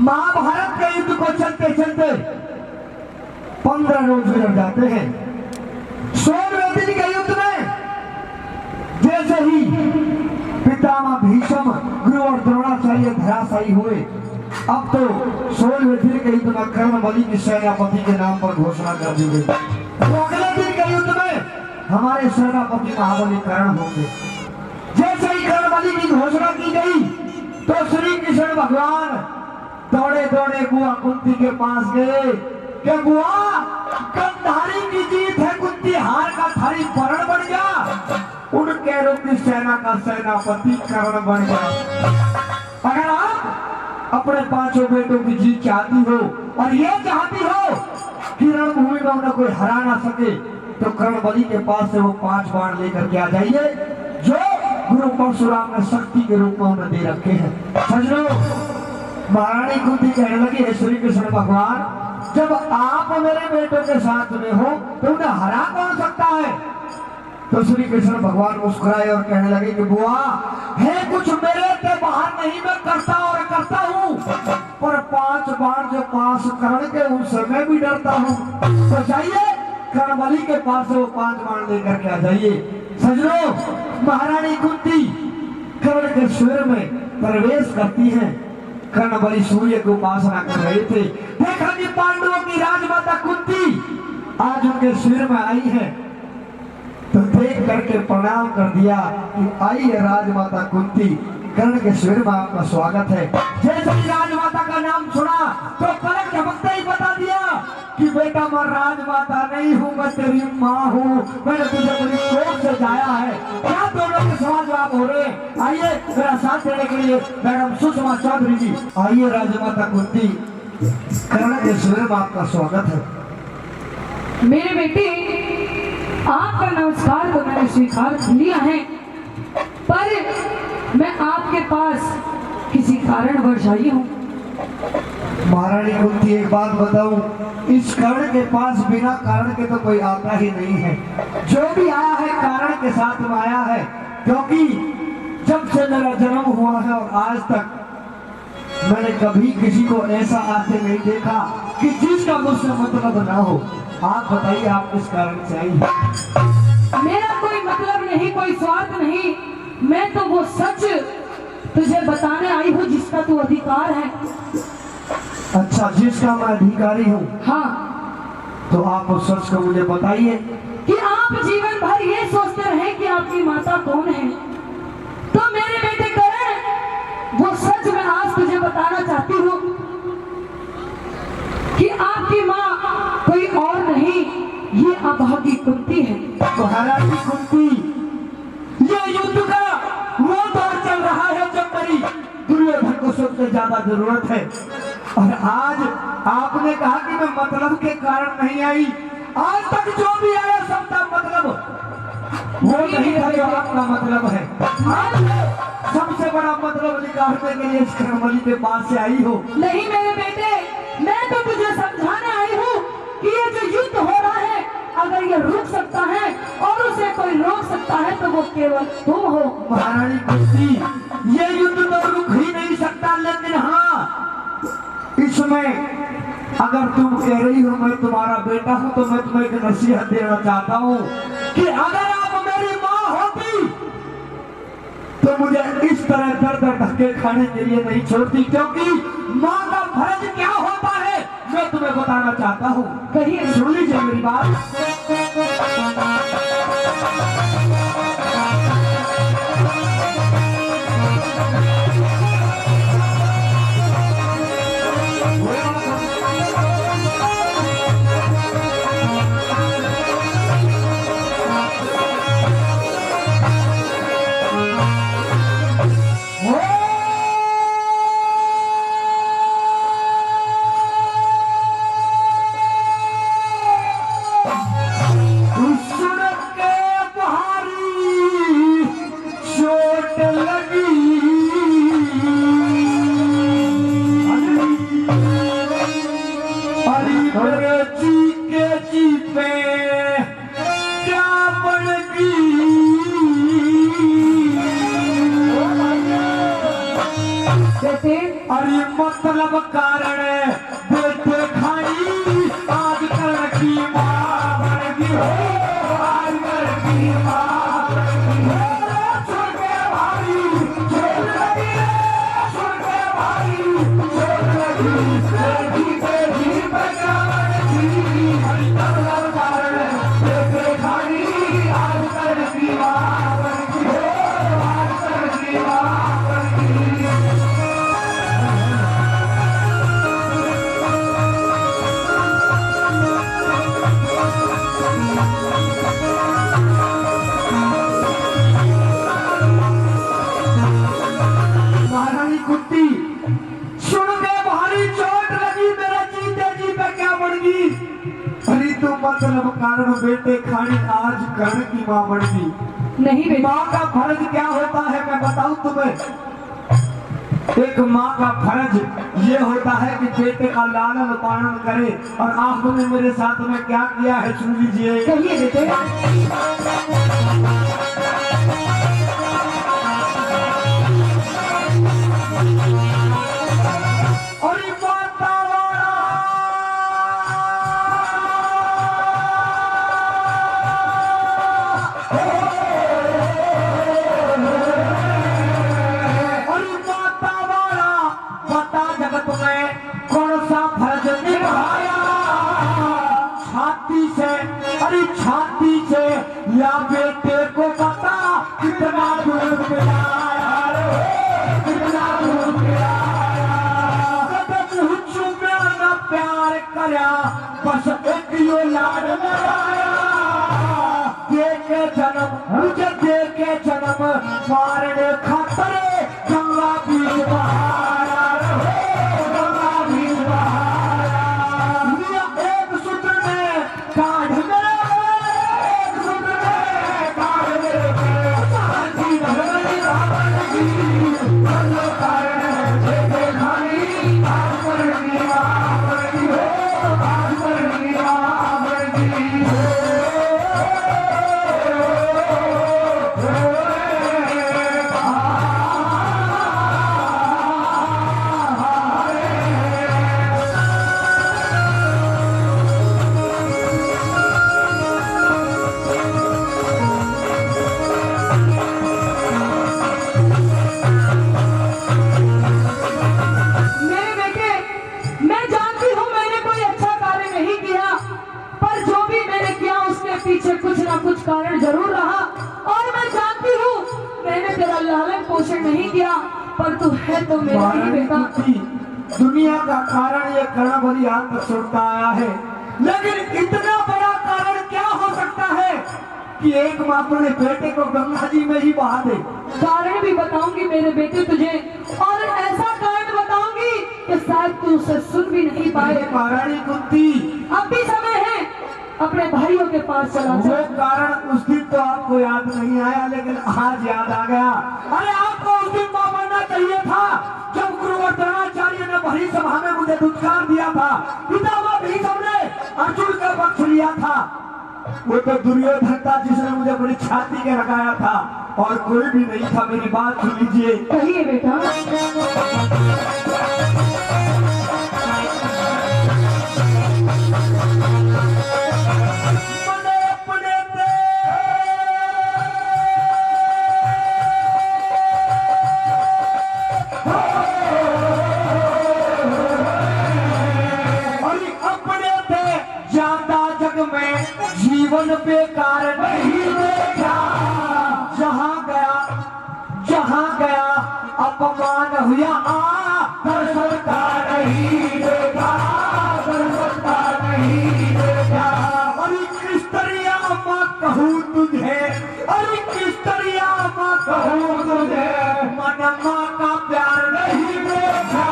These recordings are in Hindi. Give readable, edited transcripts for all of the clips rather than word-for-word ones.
महाभारत के युद्ध को चलते चलते 15 रोज गुजर जाते हैं। 16वें दिन के युद्ध में जैसे ही पितामह भीष्म, गुरु और द्रोणाचार्य धराशायी हुए, अब तो 16वें दिन के युद्ध में कर्ण बलि की सेनापति के नाम पर घोषणा कर दी गई। तो अगले दिन के युद्ध में हमारे सेनापति महाबली कर्ण होंगे। जैसे ही कर्ण बलि की घोषणा की गई तो श्री कृष्ण भगवान दौड़े दौड़े बुआ कुंती के पास गए कि बुआ, गंधारी की जीत है, कुंती हार का थारी वरण बन गया, उनके रूपी सेना का सेनापति कर्ण बन गया। अगर आप अपने 5 बेटों की जीत चाहती हो और ये चाहती हो कि रणभूमि में उन्हें कोई हरा ना सके, तो कर्ण बलि के पास से वो 5 बाण लेकर के आ जाइए जो गुरु परशुराम ने शक्ति के रूप में उन्हें दे रखे हैं। सजनो, महारानी कुंती कहने लगी, हे श्री कृष्ण भगवान, जब आप मेरे बेटों के साथ में हो तो उन्हें हरा कौन सकता है? तो श्री कृष्ण भगवान मुस्कुराए और कहने लगे कि बुआ, है कुछ मेरे से बाहर नहीं, मैं करता और करता हूँ, पर 5 बाण जो पास कर्ण के उनसे मैं भी डरता हूँ। तो जाइए कर्ण बलि के पास से वो 5 बाण लेकर के आ जाइए। सजनो, महारानी कुंती कर्ण के शिविर में प्रवेश करती हैं। कर्ण बलि सूर्य की उपासना कर रहे थे। देखा कि पांडवों की राजमाता कुंती आज उनके शिविर में आई है, तो देख करके प्रणाम कर दिया कि आइए राजमाता कुंती, कर्ण के शिविर में आपका स्वागत है। जैसे ही राजमाता का नाम सुना तो पलक झपकते ही बता दिया कि बेटा, मैं राजमाता नहीं हूँ, मैं तेरी माँ हूँ, मैंने तुझे बड़ी कोख से जाया है। क्या दोनों के सवाल जवाब हो रहे हैं? आइए मेरा साथ देने के लिए मैडम सुषमा चौधरी जी। आइए राजमाता कुंती, कर्ण के शिविर में आपका स्वागत है। मेरे बेटे, आपका नमस्कार तो मैंने स्वीकार लिया है, पर मैं आपके पास किसी कारणवश आई हूँ। महारानी कुंती, एक बात बताऊं, इस कर्ण के पास बिना कारण के तो कोई आता ही नहीं है। जो भी आया है कारण के साथ में आया है, क्योंकि जब से मेरा जन्म हुआ है और आज तक मैंने कभी किसी को ऐसा आते नहीं देखा कि जिसका मुझसे मतलब ना हो। आप बताइए, आप किस कारण से आई हैं? मेरा कोई मतलब नहीं, कोई स्वार्थ नहीं, मैं तो वो सच तुझे बताने आई हूँ जिसका तू अधिकार है। अच्छा, जिसका मैं अधिकारी हूँ? हाँ। तो आप उस सच को मुझे बताइए कि आप जीवन भर ये सोचते रहे कि आपकी माता कौन है, तो मेरे बेटे करण, वो सच मैं आज तुझे बताना चाहती हूँ कि आपकी माँ कोई और नहीं, ये अभागी कुंती है। महारानी कुंती, ये युद्ध का वो दौर चल रहा है जब मेरी दुर्योधन को सबसे ज्यादा जरूरत है, और आज आपने कहा कि मैं मतलब के कारण नहीं आई। आज तक जो भी आया सबका मतलब वो नहीं था जो आपका मतलब है। आज सबसे बड़ा मतलब निकालने के लिए इस कर्ण बलि के पास से आई हो। नहीं मेरे बेटे, मैं तो तुझे समझाने आई हूँ कि ये जो युद्ध हो रहा है, अगर ये रुक सकता है और उसे कोई रोक सकता है तो वो केवल तुम हो। महारानी कुंती, ये युद्ध तो रुक ही नहीं सकता, लेकिन हाँ, इसमें अगर तुम कह रही हो मैं तुम्हारा बेटा हूं, तो मैं तुम्हें एक नसीहत देना चाहता हूं कि अगर आप मेरी माँ होती तो मुझे इस तरह दर दर धक्के खाने के लिए नहीं छोड़ती, क्योंकि माँ का फर्ज क्या होता है मैं तुम्हें बताना चाहता हूँ। कहिए, सुन लीजिए मेरी बात। सुन के तुम्हारी अरे मतलब कारण बेटे खाई आज कल की माँ बन गई हो, आज कल की माँ बन गई हो। सुन के भाई छोड़ लगी रे, सुन के भाई छोड़ लगी, बेटी बेटी बचावन की। अरे मतलब कारण बेटे खाई आज कल की माँ बन गई हो, आज कल की माँ बन गई। महारानी कुत्ती सुन के भारी चोट लगी, मेरे जीते जी पे क्या बन गई। अरे तू मतलब कारण बेटे खानी आज कर्ण की माँ बन गई। नहीं बेटा, माँ का फर्ज क्या होता है मैं बताऊं तुम्हें। एक माँ का फर्ज ये होता है कि बेटे का लालन पालन करे, और आपने मेरे साथ में क्या किया है सुन लीजिए। कहिए बेटे। और ये माता वाला बता जगत में कौन सा फर्ज निभाया। छाती से, अरे छाती से या बेटे को बता कितना दूर मिलाया रे, कितना दूर मिलाया। कदम हुच्चू में न प्यार करया, बस एक यो लाड लगाया। दे के जन्म, मुझे दे के जन्म मारने खातर गंगा बीच बहाया रे, गंगा बीच बहाया। लिया एक सूत्र में काढ़ मेरे, एक सूत्र में काढ़ मेरे, शांति धरनी रावण की। बंदो कारण बेटे खानी आज करनी रावण की हो, आज करनी रावण की हो। मेरे बेटे, मैं जानती हूँ मैंने कोई अच्छा कार्य नहीं किया, पर जो भी मैंने किया उसके पीछे कुछ ना कुछ कारण जरूर रहा। और मैं जानती हूँ मैंने तेरा लालन पोषण नहीं किया, पर तू है तो मेरा ही बेटा। दुनिया का कारण ये कर्ण बलि हाथ तक छोड़ता आया है, लेकिन इतना बड़ा कारण क्या हो सकता है कि एक माँ अपने बेटे को गंगा जी में ही बहा दे। कारण भी बताऊंगी मेरे बेटे तुझे, और ऐसा कारण बताऊंगी कि शायद तू उसे सुन भी नहीं पाए। महारानी कुंती, अब भी समय है, अपने भाइयों के पास चला वो जा। कारण उस दिन तो आपको याद नहीं आया, लेकिन आज याद आ गया। अरे आपको उस दिन मां बनना चाहिए था जब गुरु द्रोणाचार्य ने भरी सभा में मुझे दुत्कार दिया था। पितामह भीष्म ने अर्जुन का पक्ष लिया था। वो तो दुर्योधन था जिसने मुझे बड़ी छाती के लगाया था, और कोई भी नहीं था। मेरी बात सुन लीजिए। कहिए बेटा। मने अपने दे अरे अपने दे ज्यादा जग में जीवन बेकार नहीं देखा। जहाँ गया अपमान हुआ, दर्शन का नहीं देखा, दर्शन का नहीं देखा। अरे किस तरह माँ कहूँ तुझे, अरे किस तरह माँ कहूँ तुझे, मन माँ का प्यार नहीं देखा।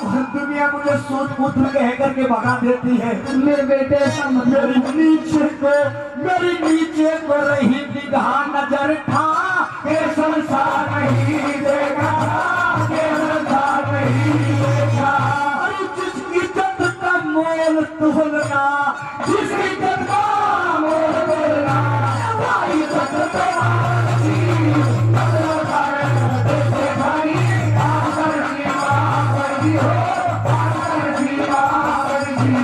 और दुनिया मुझे सूत पुत्र कह करके भगा देती है। मेरे बेटे ऐसा मत कर। मेरी नीचे को रही निगाह नजर था, ये संसार नहीं देखा, ये संसार नहीं देखा। अरे जिसकी इज्जत का मोल तोलना, जिसकी इज्जत का मोल तोलना, वही इज्जत तुम्हारी। बदलो कारण देखे भाई, आकर की जी हो पाकर जी पाकर जी।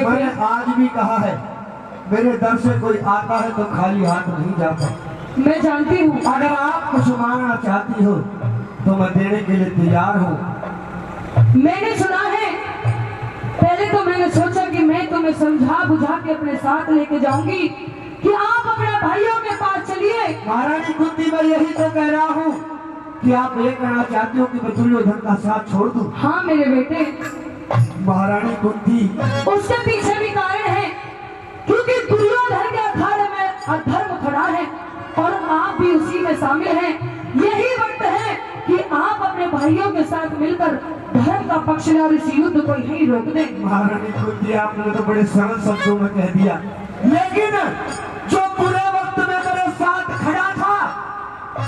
मैंने आज भी कहा है मेरे दर से कोई आता है तो खाली हाथ नहीं जाता। मैं जानती हूँ। अगर आप कुछ मांगना चाहती हो तो मैं देने के लिए तैयार हूँ। मैंने सुना है, पहले तो मैंने सोचा कि मैं तुम्हें समझा बुझा के अपने साथ लेके जाऊंगी कि आप अपने भाइयों के पास चलिए। महारानी कुंती मैं यही तो कह रहा हूँ कि आप ये कहना चाहती हो कि मैं दुर्योधन का साथ छोड़ दूं। हाँ मेरे बेटे। महारानी कुंती उसके पीछे भी कारण है, क्योंकि दुर्योधन के अखाड़े में अधर्म खड़ा है और आप भी उसी में शामिल हैं। यही वक्त है कि आप अपने भाइयों के साथ मिलकर धर्म का पक्ष लें और इस युद्ध को यहीं रोक दें। महारानी कुंती आपने तो बड़े सरल शब्दों में कह दिया, लेकिन जो बुरे वक्त में मेरे साथ खड़ा था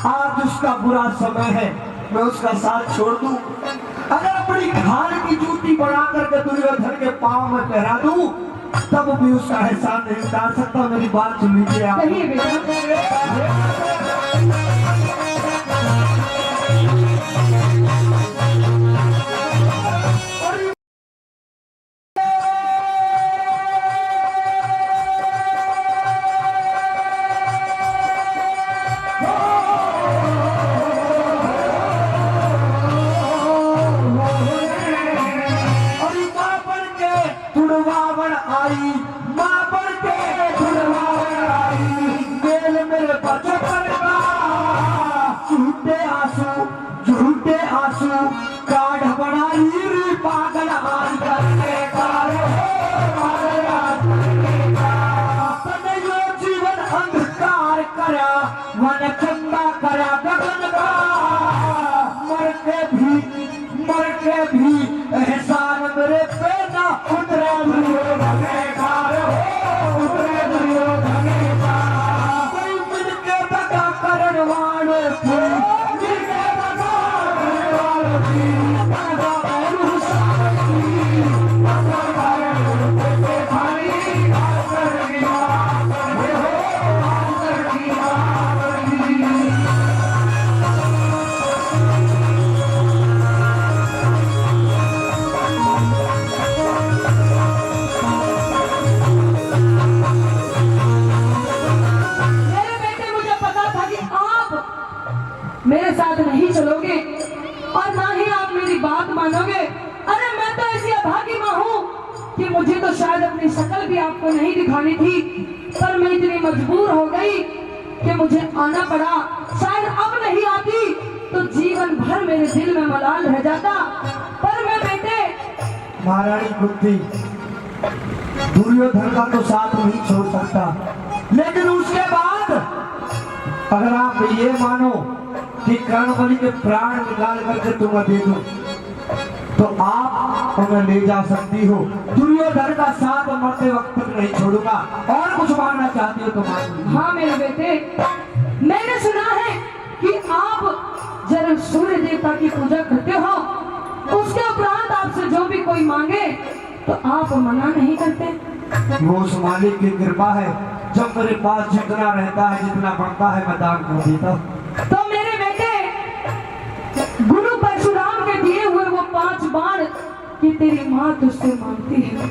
आज उसका बुरा समय है, मैं उसका साथ छोड़ दूं? अगर अपनी खाल की जूती बना करके दुर्योधन के पांव में पहरा दूं तब भी उसका एहसान नहीं उतार सकता। मेरी बात सुन लीजिए आप। कहिए बेटा। झूठे आंसू काढ़ बनाई पागल आज करके जीवन अंधकार करा वन चंदा करा गगन का मर के भी एहसान मेरे पे ना उतरे दुर्योधन कोई मिलके दगा करण वाले मेरे साथ नहीं चलोगे और ना ही आप मेरी बात मानोगे। अरे मैं तो ऐसी अभागी माँ हूँ कि मुझे तो शायद अपनी शक्ल भी आपको नहीं दिखानी थी, पर मैं इतनी मजबूर हो गई कि मुझे आना पड़ा। शायद अब नहीं आती तो जीवन भर मेरे दिल में मलाल रह जाता। पर मैं बेटे। महारानी कुंती दुर्योधन का तो साथ नहीं छोड़ सकता, लेकिन उसके बाद अगर आप ये मानो कि कर्णबलि के प्राण निकाल करके तुम्हें दे दो तो आप उन्हें ले जा सकती हो। दुर्योधन का साथ मरते वक्त तक नहीं छोड़ूंगा। और कुछ मांगना चाहती हो तो मांग लीजिए। हाँ मेरे बेटे, मैंने सुना है कि आप जब सूर्य देवता की पूजा करते हो उसके उपरांत आपसे जो भी कोई मांगे तो आप मना नहीं करते। वो उस मालिक की कृपा है, जब मेरे पास जितना रहता है जितना बढ़ता है मैं दान कर देता हूँ। तो मेरे बेटे, गुरु परशुराम के दिए हुए वो 5 बाण कि तेरी माँ तुझसे मांगती है।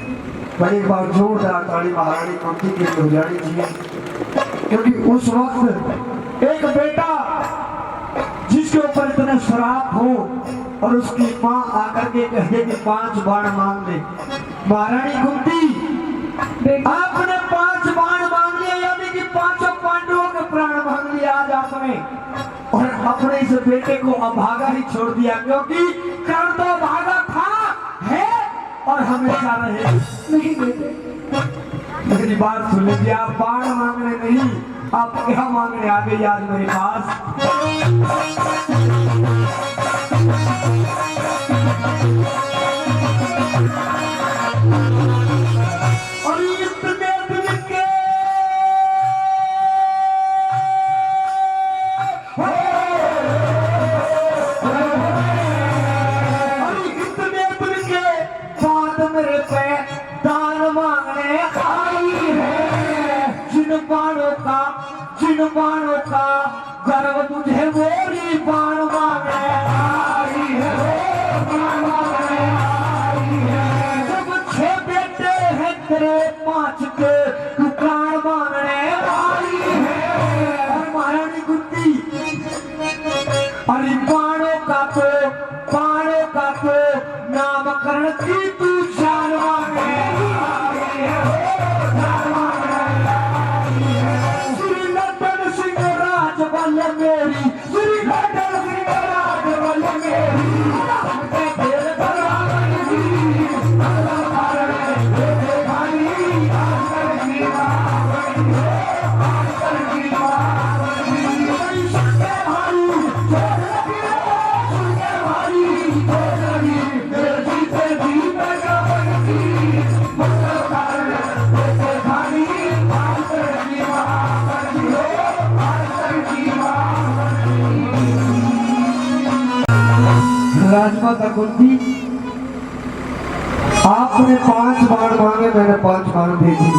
भाई एक बार जोरदार ताली महारानी कुंती की हो जानी चाहिए, क्योंकि उस वक्त एक बेटा जिसके ऊपर इतने श्राप हो और उसकी माँ आकर के कह दे कि 5 बाण मांग ले। महारानी कुंती आपने 5 बाण मांग लिए, यानी कि 5 पांडवों के प्राण मांग लिए आज आपने, और अपने इस बेटे को अभागा ही छोड़ दिया, क्योंकि कर्ण तो अभागा था है और हमेशा रहे। नहीं बेटे, मेरी बात सुन लीजिए, आप बाण मांगने नहीं, आप क्या मांगने आ गई आज मेरे पास? अरे पाणों का तो नामकरण की तू जानवान है। श्री नंदन सिंह राजवल मेरी, श्री नंदन सिंह राजवल मेरी, सबके खेल बराबर की, अगला कारण देखे भाई, आकर की बावड़ी है, आकर की बावड़ी है, सबके भाई, छोड़ लगी रे, सुनके भाई, छोड़ लगी, मेरे जीते जीते का बनती, मतलब कारण देखे भाई, आकर की बावड़ी है, आकर की बावड़ी है। राजमाता कुंती, आपने 5 बार मांगे, मैंने 5 बार दे दी।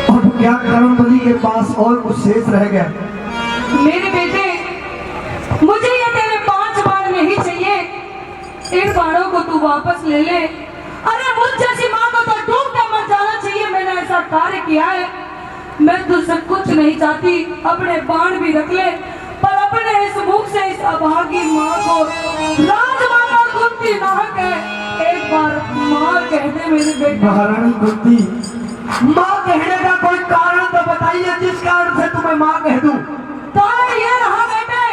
अब क्या करण बलि के पास और कुछ शेष रह गया? मेरे बेटे, मुझे ये तेरे 5 बार नहीं चाहिए। इन बाणों को तू वापस ले ले। अरे मुझ जैसी माँ को तो डूब के मर जाना चाहिए। मैंने ऐसा कार्य किया है। मैं तुझसे कुछ नहीं चाहती, अपने बाण भी रख ले, पर अपने इस मुख से इस अभागी माँ को राजमाता कुंती ना कहे। एक बार माँ कह दे मेरे बेटे। महारानी कुंती, माँ कहने का कोई कारण तो बताइए, जिस कारण से तुम्हें माँ कह दूं। कारण ये रहा बेटे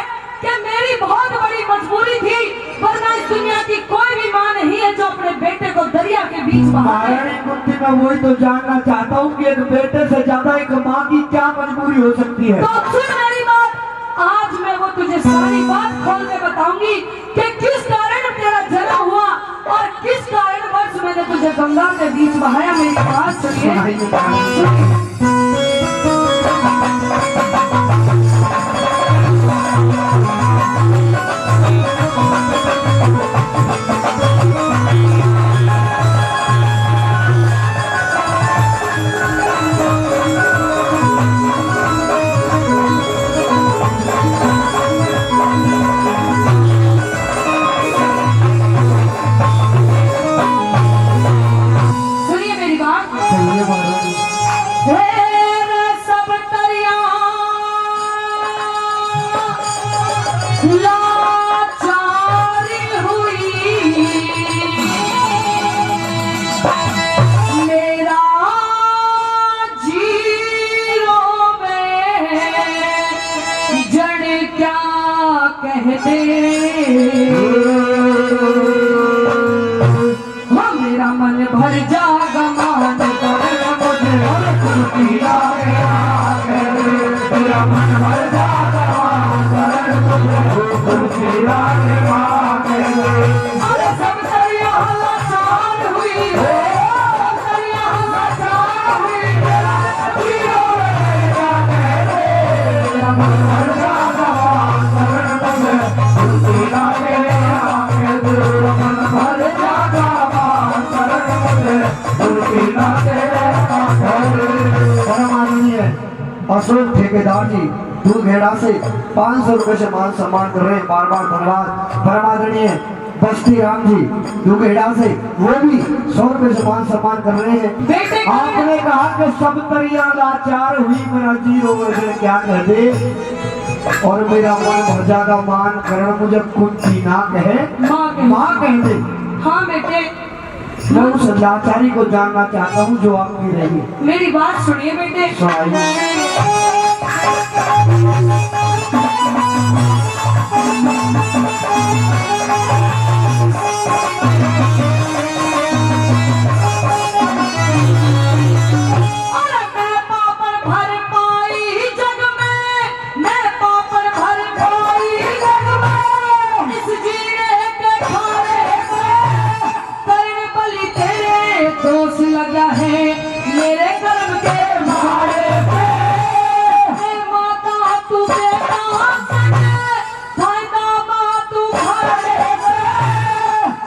कि मेरी बहुत बड़ी मजबूरी थी, वरना इस दुनिया की कोई भी माँ नहीं है जो अपने बेटे को दरिया के बीच बहा दे। महारानी कुंती, मैं वही तो जानना चाहता हूँ कि एक बेटे से ज्यादा एक माँ की क्या मजबूरी हो सकती है। तो सुन मेरी बात, आज मैं वो तुझे सारी बात खोल के बताऊंगी कि किस कारण तेरा जन्म हुआ और किस कारण वर्ष मैंने तुझे गंगा के बीच बहाया। मेरी बात सुनिए। सुनाइए महारानी। सुनिए मेरी बात। कहिए महारानी। तेरे सब तरिया लाचारी हुई, मेरा जीरो में जड़ क्या कह दे। हाँ, मेरा मन भर जागा मान कर मुझे कुंती तेरा मन भर जाता अरे सब तरिया लाचार हुई, सब तरिया लाचार हुई, मेरा जीरो में क्या कह दे। तेरा मन भर जाता परमाननीय अशोक ठेकेदार जी दूधखेड़ा से 500 रुपए से मान सम्मान कर रहे हैं। बार बार धन्यवाद। परमाननीय बस्ती राम जी दूधखेड़ा से, वो भी 100 रुपए से मान सम्मान कर रहे हैं। बेटे आपने कहा कि सब तरिया लाचार हुई, मेरा जीरो में क्या कह दे, और मेरा मन भर जागा मान करण मुझे कुंती ना कहे, माँ कह दे। हाँ बेटे, मैं उस लाचारी को जानना चाहता हूँ जो आपकी रही। मेरी बात सुनिए बेटे। अरे मैं पापड़ भर पाई जग में, मैं पापड़ भर पाई जग में, इस जीने के खाने में कर्ण बलि तेरे दोष लगा है, मेरे कर्म के मारे पे। हे माता तू बेटा सके, फायदा माँ तू घरे पे,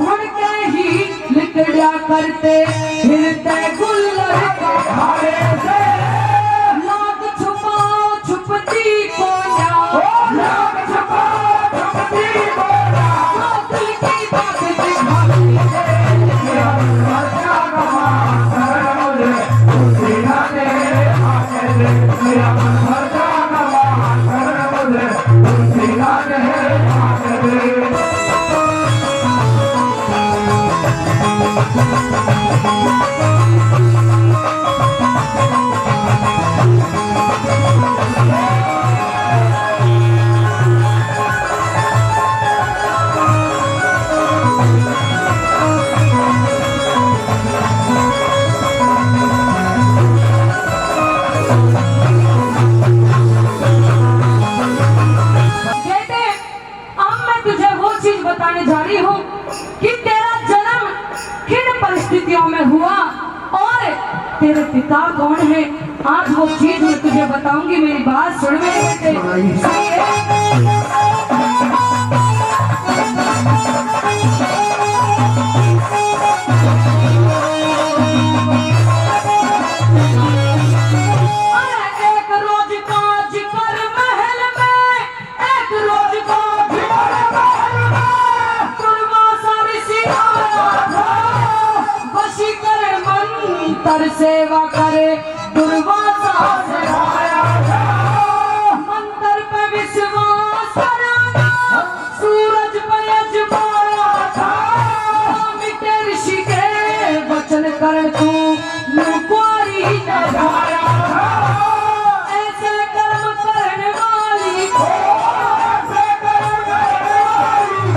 उनके ही लिकड़िया करते फिरते गुल्लर के घारे से। लाग छुपाओ छुपती को जाओ, लाग छुपाओ छुपती को जाओ, दिल की बात दिखाती है। मेरा मन जागा मान करण मुझे कुंती ना कहे, मेरा मन जागा मान करण मुझे बेटे, अब मैं तुझे वो चीज बताने जा रही हूँ कि तेरा जन्म किन परिस्थितियों में हुआ और तेरे पिता कौन है। आज वो चीज मैं तुझे बताऊंगी, मेरी बात सुन मेरे बेटे। एक रोज काज कर महल में, एक रोज काज कर महल में, दुर्वासा ऋषि आया था, वशीकरण मंत्र सेवा करे दुर्वासा से आया था। मंत्र पे विश्वास कराना, सूरज पे अजमाया था, मिटे ऋषि के वचन कर तू नुक्वारी न जाया था। ऐसे कर्म करने वाली को, ऐसे कर्म करने वाली को,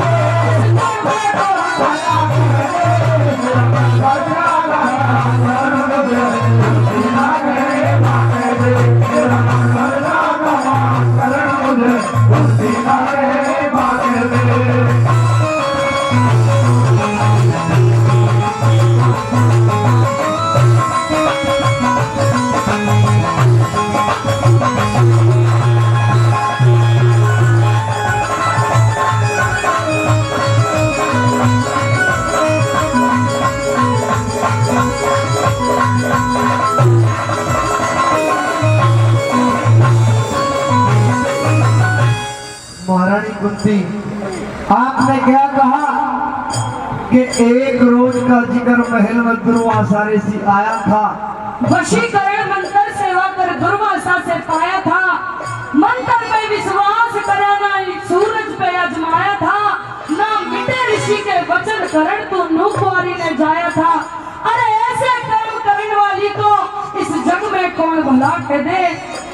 महारानी कुंती, आपने क्या कहा कि एक रोज का जिक्र महल में दुर्वासा ऋषि आया था, वशीकरण मंत्र सेवा कर दुर्वासा से पाया था, मंत्र पे विश्वास कराना सूरज पे अजमाया था, ना मिटे ऋषि के वचन करण तो नुक्वारी ने जाया था। अरे ऐसे कर्म करने वाली को इस जग में कौन भला कह दे।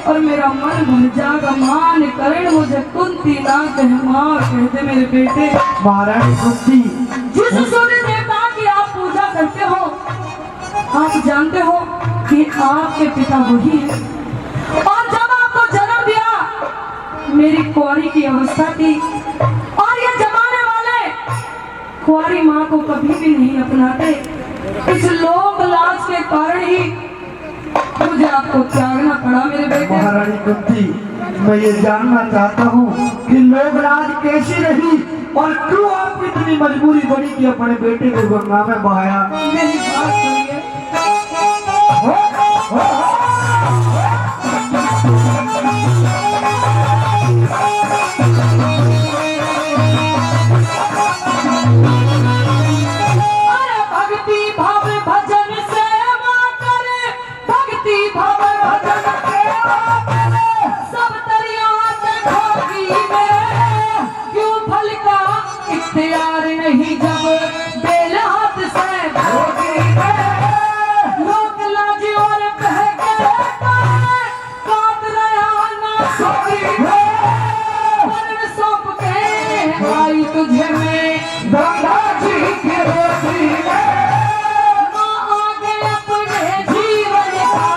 और मेरा मन भर जागा मान करण मुझे कुंती ना कह मां कह दे मेरे बेटे। महारानी कुंती, जिस सूर्य देवता की आप पूजा करते हो, आप जानते हो कि आपके पिता वही है। और जब आपको जन्म दिया मेरी कुंवारी की अवस्था थी, और ये जमाने वाले कुंवारी माँ को कभी भी नहीं अपनाते। इस लोक लाज के कारण ही मुझे आपको त्यागना पड़ा मेरे बेटे। महारानी कुंती, मैं ये जानना चाहता हूँ कि लोकराज कैसी रही और क्यों आपकी इतनी मजबूरी बनी कि अपने बेटे को गंगा में बहाया। मेरी बात सुनिए। अरे भक्ति भाव भजन सेवा करे, भक्ति भाव भजन सेवा करे, सब दरिया देखोगी में, क्यों फल का इख्तियार नहीं जब बेल हाथ से भोगी में। लोक लाज और बहके काट रहा ना सोई में, वर्ण सौंप के आई तुझे में गंगा जी की रोटी में। माँ आगे अपने जीवन का,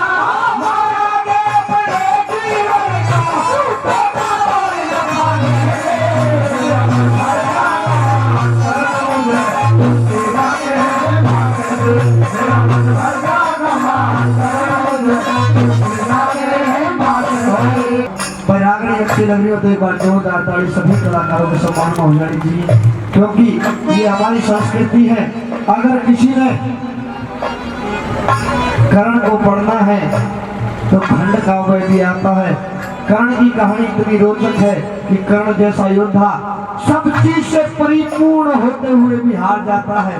माँ आगे अपने जीवन का, बैरागनी अच्छी लग रही हो तो एक बार जोरदार ताली सभी कलाकारों के सम्मान में हो जानी चाहिए, क्योंकि ये हमारी संस्कृति है। अगर किसी ने कर्ण को पढ़ना है तो खंड काव्य भी आता है। कर्ण की कहानी इतनी रोचक है कि कर्ण जैसा योद्धा सब चीज से परिपूर्ण होते हुए भी हार जाता है।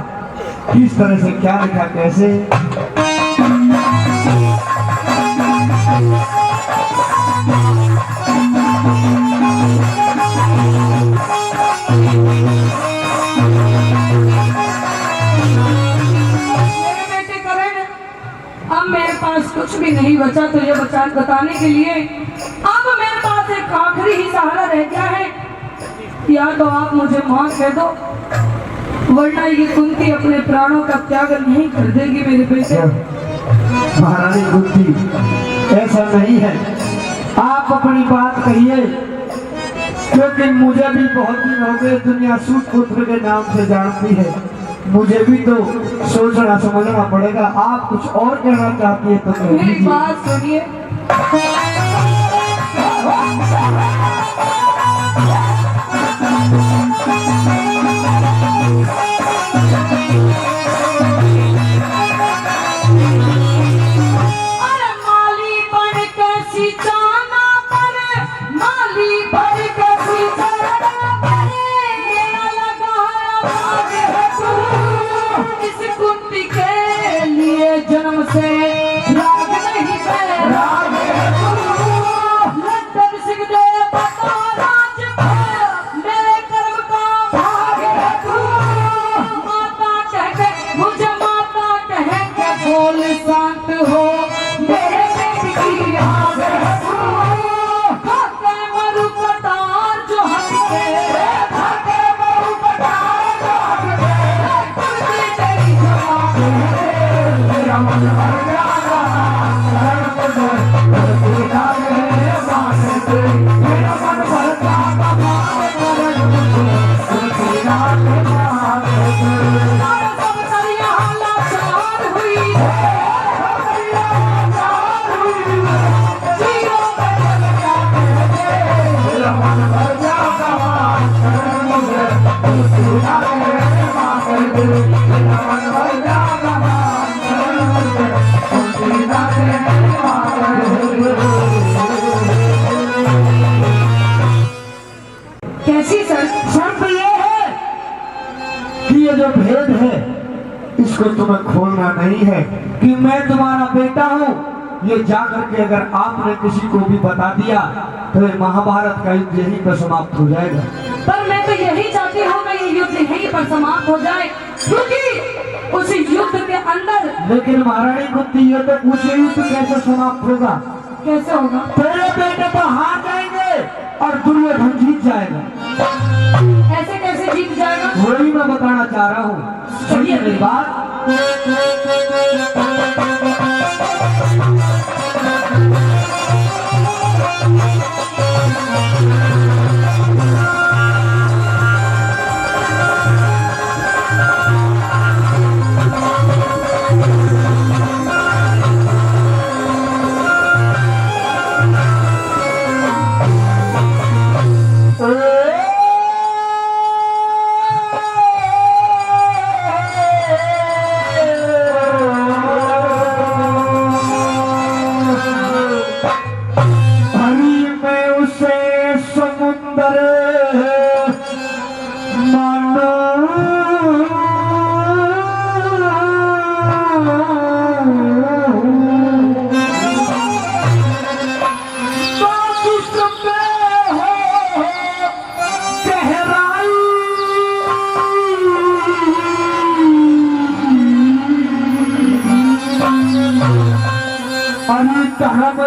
किस तरह से, क्या लिखा, कैसे। बचा तो ये बताने के लिए अब मेरे पास एक आखिरी ही सहारा रह गया है। या तो आप मुझे मां कह दो, वरना ये कुंती अपने प्राणों का त्याग नहीं कर देगी मेरे बेटे। महारानी कुंती, ऐसा नहीं है, आप अपनी बात कहिए, क्योंकि मुझे भी बहुत दिन हो गए दुनिया सूत पुत्र के नाम से जानती है। मुझे भी तो सोचना समझना पड़ेगा। आप कुछ और कहना चाहती है तो कह मेरी दीजिए। बात सुनिए। अरे माली बन कैसी जाना पर, माली बन कैसी जाना पर, मेरा लगा भाग है तू। इस कुंती के लिए जन्म से राग नहीं है, राग है तू। लड्डन सिंह दे बता राज है, मेरे कर्म का भाग है तू। माता कह के मुझे माता कह के बोल शांत हो, मेरे पेट की आग है तू। भागे मरु कटार जो हटके, भागे मरु कटार जो हटके, कुंती तेरी जवाब है। मेरा मन भर जाएगा, मेरा मन भर जाएगा, सब तरिया लाचार हुई, जीरो में जल जाते हैं। मेरा मन भर जाएगा, कैसी शर्त ये है कि ये जो भेद है इसको तुम्हें खोलना नहीं है कि मैं तुम्हारा बेटा हूँ। ये जाकर के अगर आपने किसी को भी बता दिया तो ये महाभारत का युद्ध यहीं पर समाप्त हो जाएगा। पर मैं तो यही चाहती हूँ कि ये युद्ध यहीं पर समाप्त हो जाए, क्योंकि उस युद्ध के अंदर। लेकिन महारानी कुंती, ये तो उस युद्ध कैसे समाप्त होगा? कैसे होगा? तेरे बेटे तो हार जाएंगे और दुर्योधन जीत जाएगा। ऐसे कैसे जीत जाएगा? वही मैं बताना चाह रहा हूँ, सुनिए मेरी बात।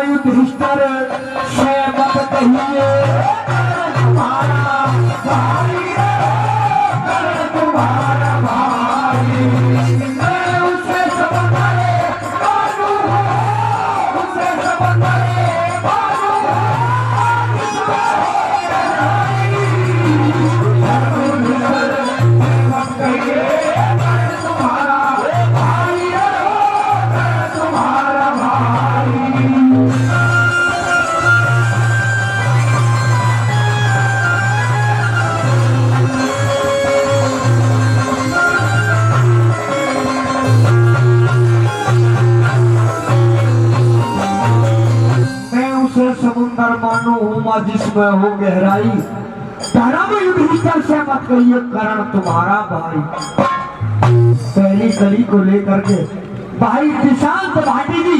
युधिष्ठिर से मत कहिए तुम्हारा भाई, तुम्हारा भाई। मैं उसे समझे बाजू हूँ, उसे समझे बाजू मत कहिए तुम्हारा भाई, तुम्हारा भाई। समुंदर मानो हुआ जिसमें हो गहराई, धर्म युधिष्ठिर से मत कहिए करण तुम्हारा भाई। पहली कली को लेकर के भाई दिशांत भाटी जी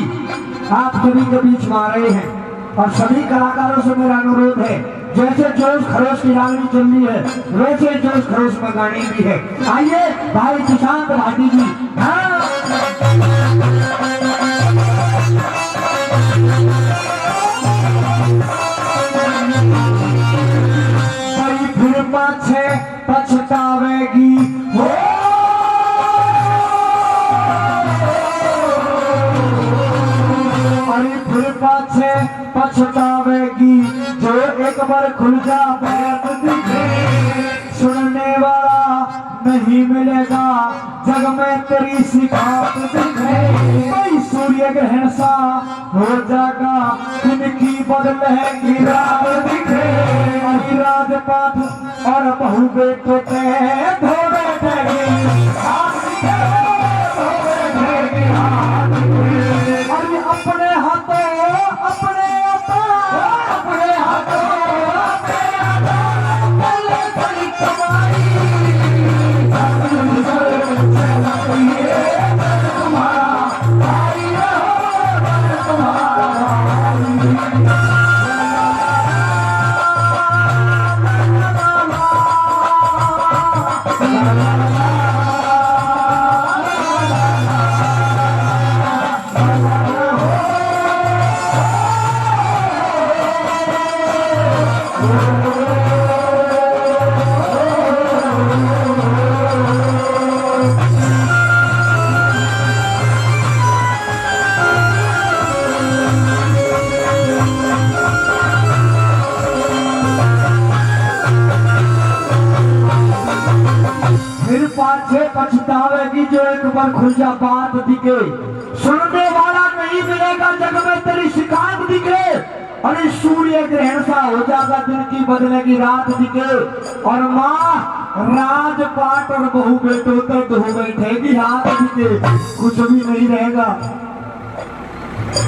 आप सभी के बीच में आ रहे हैं और सभी कलाकारों से मेरा अनुरोध है, जैसे जोश खरोश की रागनी चल रही है वैसे जोश खरोश में गानी भी है। आइए भाई दिशांत भाटी जी। हाँ पाछे पछतावेगी हो। अरे फिर पाछे पछतावेगी जो एक बार खुल जा बात दिखे। सुनने वाला नहीं मिलेगा जग में तेरी सिखात दिखे। कोई सूर्य ग्रहण सा हो जाएगा दिन की बदलेगी रात दिखे। अभी राजपाट और बहू बेटो ते धो बैठेगी अरे अपने हाथों अपने अपने हाथों पहले बड़ी कमाई तुम्हारा भाई रहो तुम्हारा फिर पाछे पछतावेगी जो एक बार खुल जा बात दिखे। सुनने वाला नहीं मिलेगा जग में तेरी शिकायत दिखे। अरे सूर्य ग्रहण सा हो जाएगा दिन की बदलेगी रात दिखे। और माँ राजपाट और बहू बेटो तक हो बैठेगी हाथ दिखे कुछ भी नहीं रहेगा।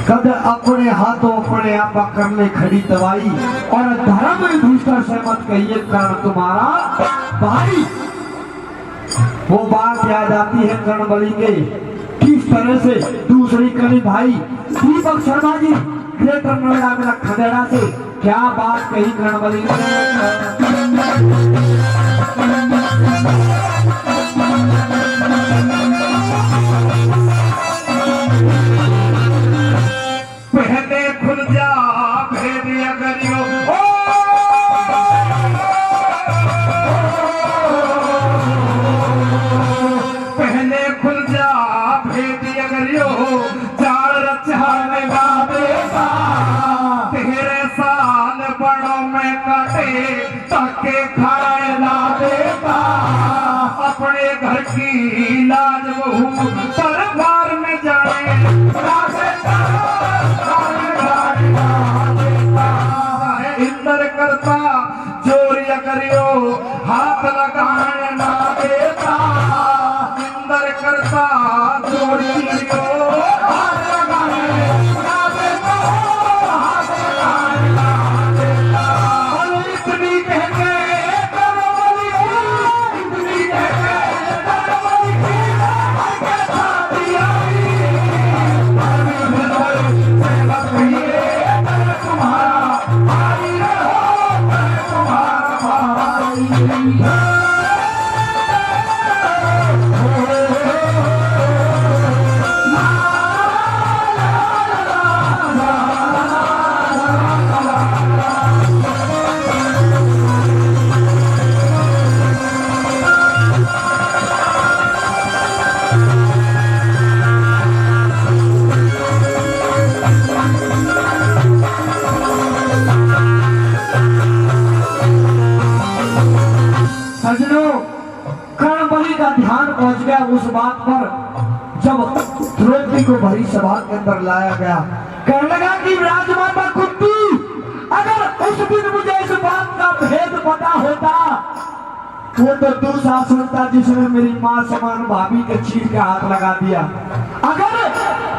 कद अपने हाथों अपने आप कर ले खड़ी दवाई और धर्म दूसरा से मत कहिए कारण तुम्हारा भाई। वो बात याद आती है कर्णबली के किस तरह से दूसरी कली भाई दीपक शर्मा जी ग्रेटर नोएडा में खदेड़ा से क्या बात कही कर्णबली ने। पहले खुल जा भेद अगरियो पहले खुल जा भेद अगरियो चार रचाने देता तेरे साल बड़ों में कटे तके खाए ला देता। अपने घर की लाज बहू दरबार में जाए इंदर करता चोरिया करियो हाथ लगाने ना देता। इंदर करता चोरी करियो हाथ लगाने ना देता हाथ लगाने ना देता। और इतनी कह के कर्णबली इतनी कह के कर्णबली की आगे शादी आई तुम्हारा भाई रहो तुम्हारा भाई। सजनों कर्णबली का ध्यान पहुंच गया उस बात पर जब द्रौपदी को भरी सभा के अंदर लाया गया। कहने लगा कि राजमाता कुंती अगर उस दिन मुझे इस बात का भेद पता होता वो तो दुशासन था जिसने मेरी मां समान भाभी के चीर के हाथ लगा दिया। अगर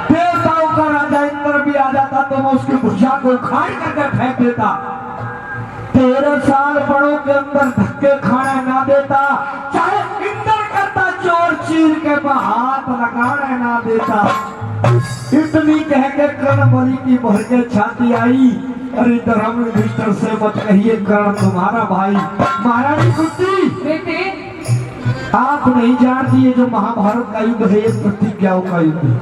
देवताओं का राजा इंद्र भी आ जाता तो मैं उसकी भुजा को उखाड़ करके फेंक देता। 13 साल बड़ों के अंदर धक्के खाने ना देता चाहे इंद्र करता चोर चीर के हाथ लगाने ना देता। इतनी कह के कर्णबली की भर के छाती आई। अरे धर्म युधिष्ठिर से मत कहिए कर्ण तुम्हारा भाई। महारानी कुंती बेटे आप नहीं जानती है जो महाभारत का युद्ध है ये प्रतिज्ञाओं का युद्ध है।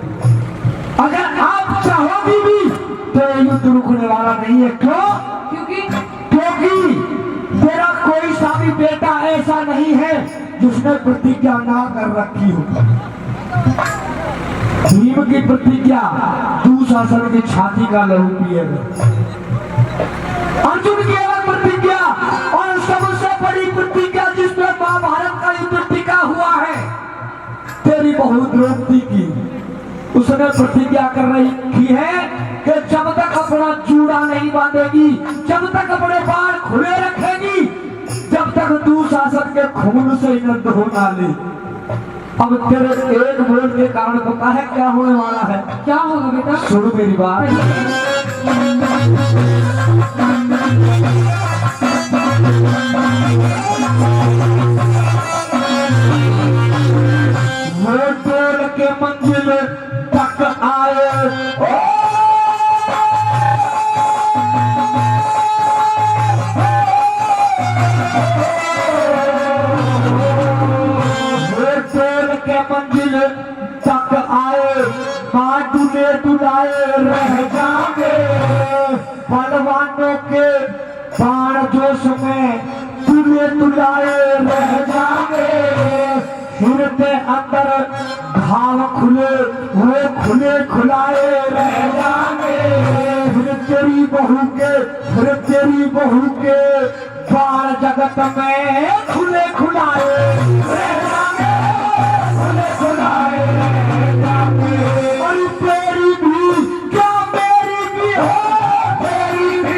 अगर आप चाहोगी भी तो युद्ध रुकने वाला नहीं है। क्यों? क्योंकि क्योंकि तेरा कोई सा भी कोई बेटा ऐसा नहीं है जिसने प्रतिज्ञा ना कर रखी हो। भीम की प्रतिज्ञा दुशासन की छाती का लहू पिएगा। अर्जुन की अलग प्रतिज्ञा और सबसे बड़ी प्रतिज्ञा जिसमें महाभारत का युद्ध टिका हुआ है, तेरी बहू द्रौपदी की। उसने प्रतिज्ञा कर रही है कि जब तक अपना चूड़ा नहीं बांधेगी, जब तक अपने बाल खुले रखेगी, जब तक दुशासन के खून से नंद हो ना ले। अब तेरे एक बोल के कारण पता है क्या होने वाला है? क्या होगा बेटा? सुनो मेरी बात। वो टोल के मंजिल तक आए, मंजिल तक आए, मां डुले डुलाए रह जाएंगे। बलवानों के बाण जोश में डुले डुलाए रह जाएंगे। सिर के अंदर घाव खुले, वो खुले खुलाए रह जाएंगे। फिर तेरी बहू के बाण जगत में खुले खुलाए रह जाएंगे। और तेरी भी क्या मेरी भी हो, तेरी भी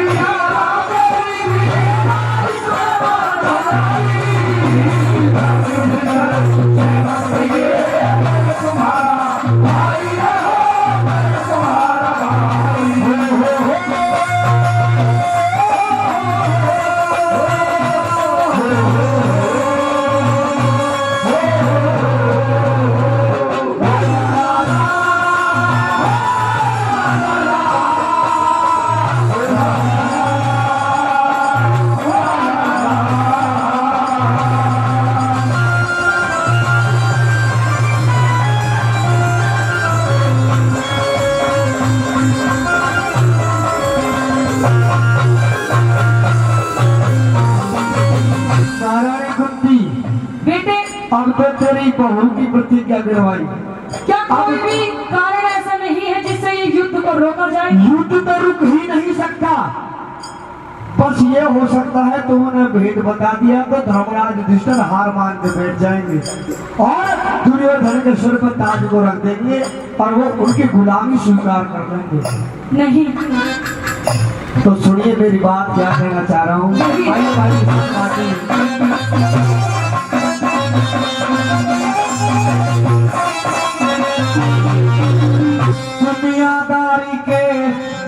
अब तो तेरी बहू की प्रतिज्ञा गिरवाई। क्या कोई भी कारण ऐसा नहीं है जिससे ये युद्ध को रोका जाए? युद्ध तो रुक ही नहीं सकता। बस ये हो सकता है तुमने भेद बता दिया तो धर्मराज युधिष्ठिर हार मान के बैठ जाएंगे और दुर्योधन के सिर पर ताज को रख देंगे और वो उनकी गुलामी स्वीकार कर लेंगे। नहीं तो सुनिए मेरी बात, क्या कहना चाह रहा हूँ। दुनियादारी के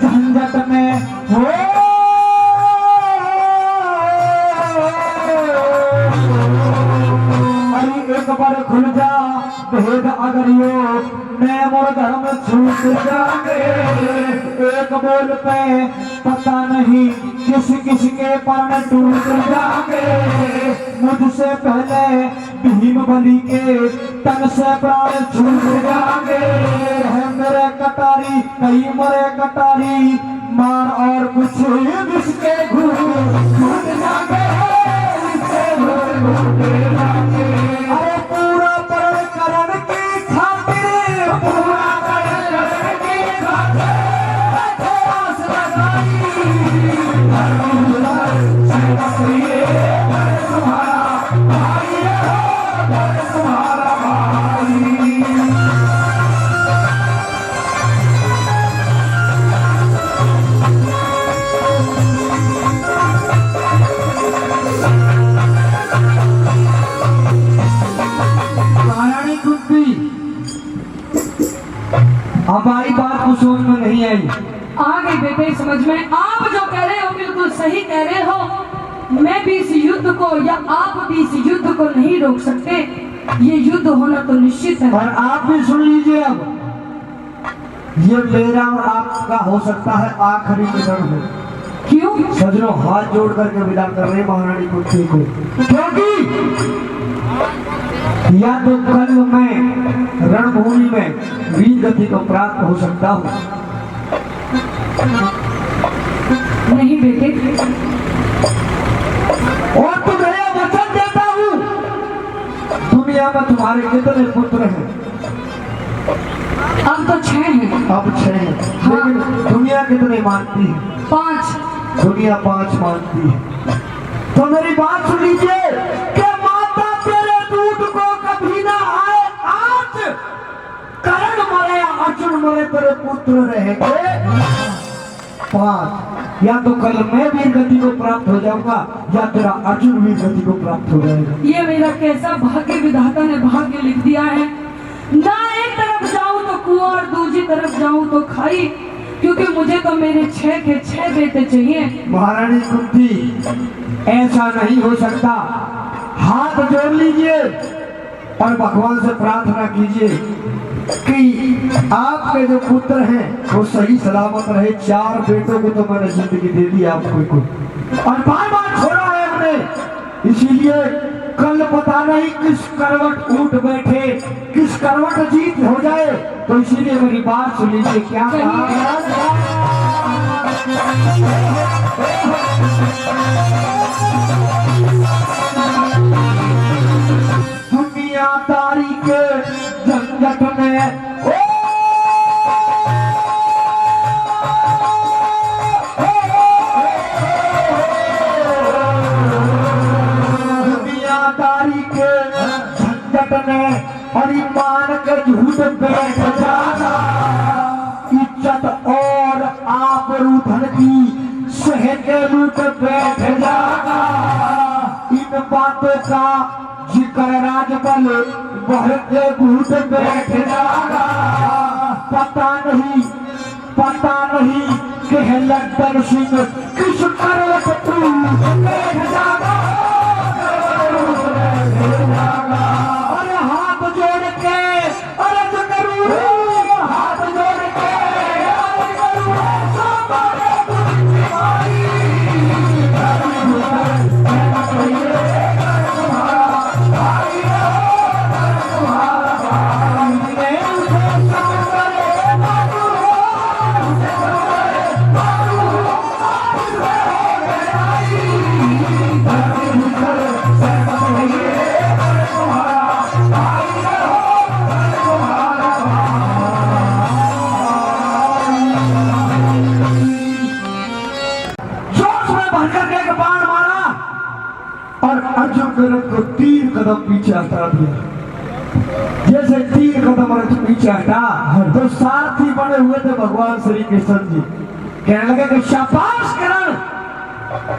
झंझट में हो, अरे एक बार खुल जा भेद अगर यो मैं मोर धर्म छूट जाएंगे। एक बोल पे पता नहीं किस किस के पर्ण टूट जाएंगे। मुझसे पहले भीम बलि के तन से प्राण छूट जाएंगे। है मेरे कटारी कई मरे कटारी, मार और कुछ जिसके घूट जाएंगे। अरे पूरा परण करण की खातिर, पूरा परण की खातिर हमारी बात को समझ में नहीं आई। आ गई बेटे समझ में। आप जो कह रहे हो बिल्कुल सही कह रहे हो। मैं भी इस युद्ध को या आप भी इस युद्ध को नहीं रोक सकते। ये युद्ध होना तो निश्चित है। और आप भी सुन लीजिए, अब ये मेरा और आपका हो सकता है आखिरी मिलन हो। क्यों? सजनों हाथ जोड़ करके विदा कर रहे महारानी कुंती को, क्योंकि या तो कल मैं रणभूमि में वीर गति को प्राप्त हो सकता हूँ। नहीं बेटे, और तो मेरा बच्चा दुनिया में तुम्हारे कितने पुत्र हैं? अब तो 6 हैं। अब 6 हैं। हाँ। लेकिन दुनिया कितने मानती है? 5। दुनिया 5 मानती है। तो मेरी बात सुन लीजिए कि माता तेरे दूध को कभी ना आए आज, कर्ण मरे या अर्जुन मरे तेरे पुत्र रहेंगे 5। या तो कल मैं वीर गति को प्राप्त हो जाऊंगा या तेरा अर्जुन वीर गति को प्राप्त हो जाएगा। ये मेरा कैसा भाग्य विधाता ने भाग्य लिख दिया है। ना एक तरफ जाऊं तो कुआं और दूसरी तरफ जाऊं तो खाई, क्योंकि मुझे तो मेरे 6 के 6 बेटे चाहिए। महारानी कुंती, ऐसा नहीं हो सकता। हाथ जोड़ लीजिए और भगवान से प्रार्थना कीजिए कि आपके जो पुत्र हैं वो सही सलामत रहे। 4 बेटों को तो मैंने जिंदगी दे दी आपको को, और बार छोड़ा है हमने। इसीलिए कल पता नहीं किस करवट उठ बैठे, किस करवट जीत हो जाए। तो इसीलिए मेरी बात सुन लीजिए। क्या दुनियादारी के झंझट में दुनियादारी के झंझट में और ईमान के झूठ बैठ जाना, इज्जत और आबरू धन की सह के लूट बैठ जाना। इन बातों का जिक्र राजबल भर के घूट बैठ जाना। पता नहीं कि है लड्डन सिंह किस करवट तू बैठ जाना। अरे हाथ जोड़ के अर्ज करूं, हाथ जोड़ के अर्ज करूं, सामारे बुद्धि मारी। को 3 कदम पीछे हटा दिया। जैसे 3 कदम रथ पीछे हटा तो सारथी बने हुए थे भगवान श्री कृष्ण जी। कहने लगे कि शाबाश करण,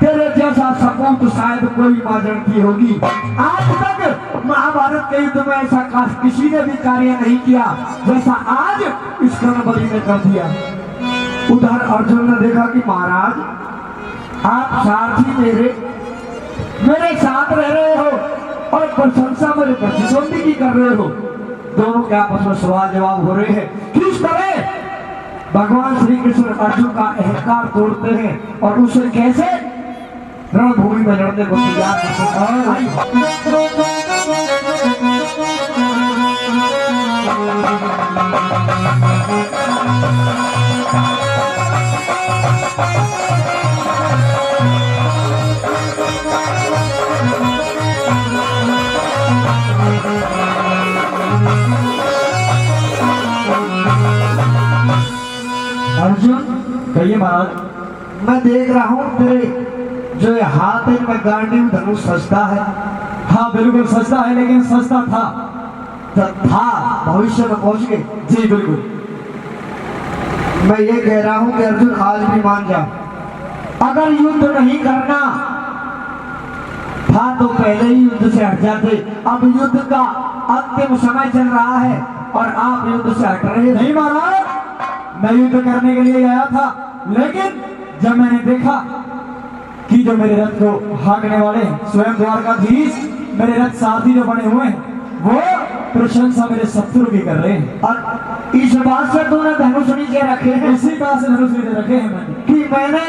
तेरे जैसा सपूत शायद कोई मां जानती होगी। आज तक महाभारत के युद्ध में ऐसा किसी ने भी कार्य नहीं किया जैसा आज इस कर्णबली ने कर दिया। उधर अर्जुन ने देखा कि महाराज आप सारथी मेरे साथ रह रहे हो और प्रशंसा मेरे प्रतिद्वंदी कर रहे हो। दोनों के आपस में सवाल जवाब हो रहे हैं। किस तरह भगवान श्री कृष्ण अर्जुन का अहंकार तोड़ते हैं और उसे कैसे रणभूमि में लड़ने को तैयार करते अर्जुन कहिए महाराज। मैं देख रहा हूँ तेरे जो ये हाथ है में गांडीव धनुष सस्ता है। हाँ बिल्कुल सस्ता है, लेकिन सस्ता था भविष्य में पहुंच गए। जी बिल्कुल। मैं ये कह रहा हूँ कि अर्जुन आज भी मान जा, अगर युद्ध नहीं करना था तो पहले ही युद्ध से हट जाते। अब युद्ध का अंतिम समय चल रहा है और आप युद्ध से हट रहे। नहीं महाराज, मैं युद्ध करने के लिए आया था, लेकिन जब मैंने देखा कि जो मेरे रथ को हाँकने वाले स्वयं द्वारकाधीश मेरे रथ सारथी जो बने हुए हैं वो प्रशंसा मेरे शत्रु की कर रहे हैं। और इस बात से तूने धनुष नीचे रखे हैं? इसी बात से धनुष नीचे रखे हैं मैंने कि मैंने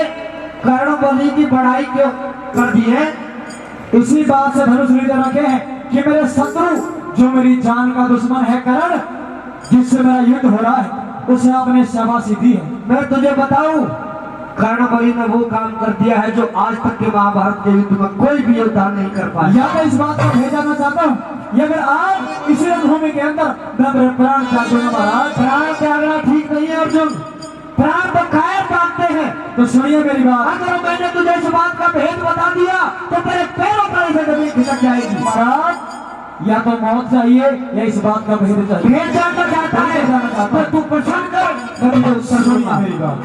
कर्णबली की बढ़ाई क्यों कर दी है। इसी बात से धनुष नीचे रखे हैं कि मेरे शत्रु जो मेरी जान का दुश्मन है कर्ण, जिससे मेरा युद्ध हो रहा है, उसे आपने शाबाशी दी है। मैं तुझे बताऊं कर्णमणि ने वो काम कर दिया है जो आज तक के महाभारत के युद्ध में कोई भी योद्धा नहीं कर पाया। या मैं इस बात को भेजना चाहता हूँ, या अगर आज इसी रणभूमि के अंदर मैं अपने प्राण त्याग दूंगा महाराज। प्राण त्यागना ठीक नहीं है अर्जुन, प्राण तो कायर मानते हैं। तो सुनिए मेरी बात, अगर मैंने तुझे इस बात का भेद बता दिया तो तेरे पैरों तले से जमीन खिसक जाएगी। महाराज या तो मौत चाहिए या इस बात का भेद चाहिए। भेद जानना चाहता है तो तू पसंद कर। सुनिए मेरी बात,